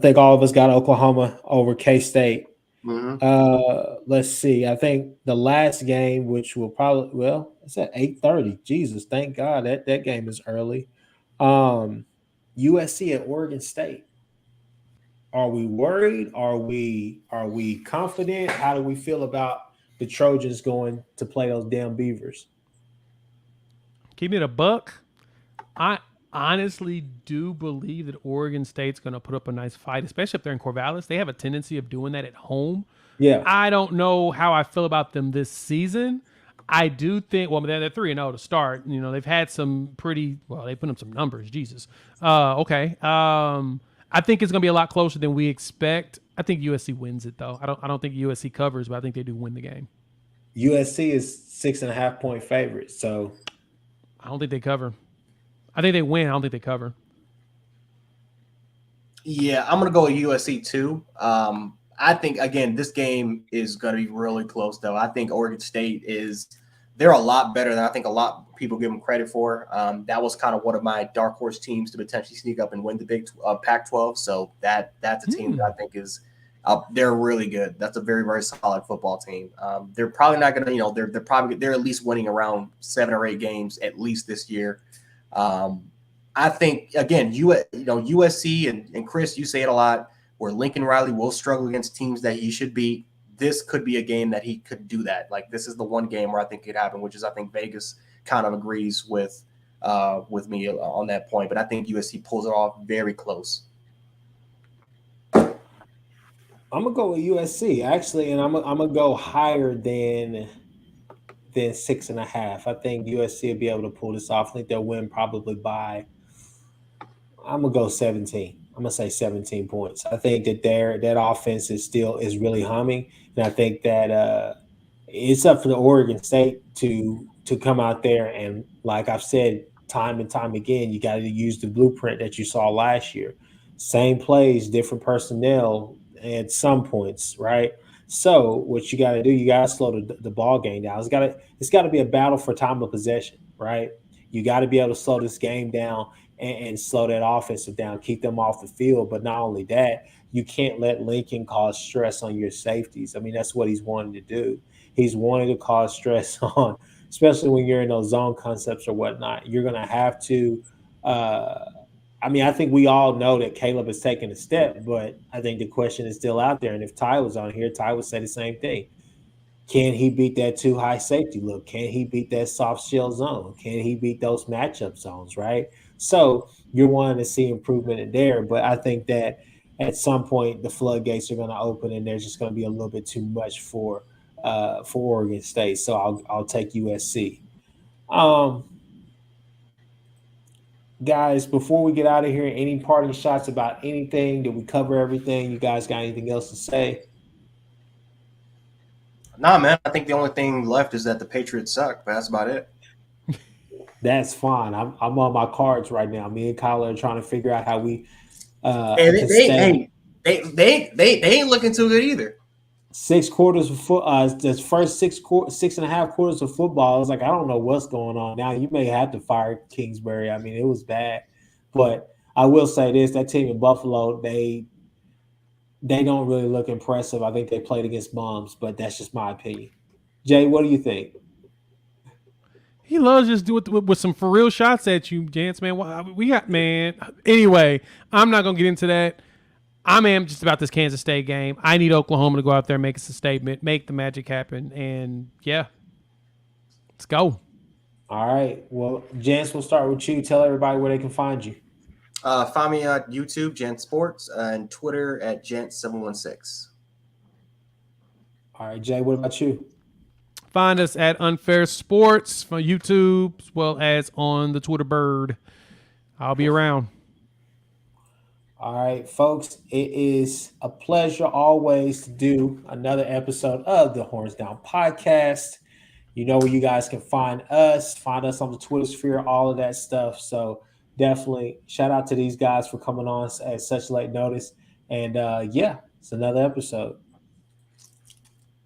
think all of us got Oklahoma over K-State. Mm-hmm. Let's see. I think the last game, which will probably it's at 8:30. Jesus, thank God that game is early. USC at Oregon State. Are we worried? Are we confident? How do we feel about the Trojans going to play those damn Beavers? Keep it a buck. I honestly do believe that Oregon State's going to put up a nice fight, especially if they're in Corvallis. They have a tendency of doing that at home. Yeah. I don't know how I feel about them this season. I do think, they're 3-0 to start. They've had some they put up some numbers. Jesus. Okay. I think it's going to be a lot closer than we expect. I think USC wins it, though. I don't think USC covers, but I think they do win the game. USC is 6.5-point favorite, so I don't think they cover. I think they win. I don't think they cover. Yeah, I'm going to go with USC too. I think, again, this game is going to be really close, though. I think Oregon State they're a lot better than I think a lot of people give them credit for. That was kind of one of my dark horse teams to potentially sneak up and win the big Pac-12. So that's a team that I think is they're really good. That's a very, very solid football team. They're probably not going to, they're at least winning around 7 or 8 games at least this year. I think, again, USC and Kchris, you say it a lot, where Lincoln Riley will struggle against teams that he should beat. This could be a game that he could do that. Like, this is the one game where I think it could happen, which is I think Vegas kind of agrees with me on that point. But I think USC pulls it off very close. I'm gonna go with USC actually, and I'm gonna go higher than 6.5. I think USC will be able to pull this off. I think they'll win probably by. I'm gonna go 17. I'm gonna say 17 points. I think that that offense is really humming, and I think that it's up for the Oregon State to come out there and, like I've said time and time again, you got to use the blueprint that you saw last year. Same plays, different personnel at some points, right? So what you got to do, you got to slow the ball game down. It's got to be a battle for time of possession, right? You got to be able to slow this game down and slow that offensive down, keep them off the field. But not only that, you can't let Lincoln cause stress on your safeties. I mean, that's what he's wanting to do. He's wanting to cause stress on, especially when you're in those zone concepts or whatnot. You're going to have to. I mean, I think we all know that Caleb has taken a step, but I think the question is still out there. And if Ty was on here, Ty would say the same thing. Can he beat that too high safety look? Can he beat that soft shell zone? Can he beat those matchup zones, right? So you're wanting to see improvement in there, but I think that at some point the floodgates are going to open and there's just going to be a little bit too much for Oregon State. So I'll take USC. Guys, before we get out of here, any parting shots about anything? Did we cover everything? You guys got anything else to say? Nah, man. I think the only thing left is that the Patriots suck, but that's about it. That's fine. I'm on my cards right now. Me and Kyler are trying to figure out how we They ain't looking too good either. 6 quarters of the first 6.5 quarters of football. I was like, I don't know what's going on now. You may have to fire Kingsbury. I mean, it was bad, but I will say this: that team in Buffalo, they don't really look impressive. I think they played against bums, but that's just my opinion. Jay, what do you think? He loves just do it with some for real shots at you, Jance, man. We got, man. Anyway, I'm not going to get into that. I am just about this Kansas State game. I need Oklahoma to go out there and make us a statement, make the magic happen. And, yeah, let's go. All right. Well, Jance, we'll start with you. Tell everybody where they can find you. Find me on YouTube, Gent Sports, and Twitter at Gent716. All right, Jay, what about you? Find us at Unfair Sports for YouTube as well as on the Twitter bird. I'll be around. All right, folks, it is a pleasure always to do another episode of the Horns Down Podcast. You know where you guys can find us on the Twitter sphere, all of that stuff. So definitely shout out to these guys for coming on at such late notice. And yeah, it's another episode.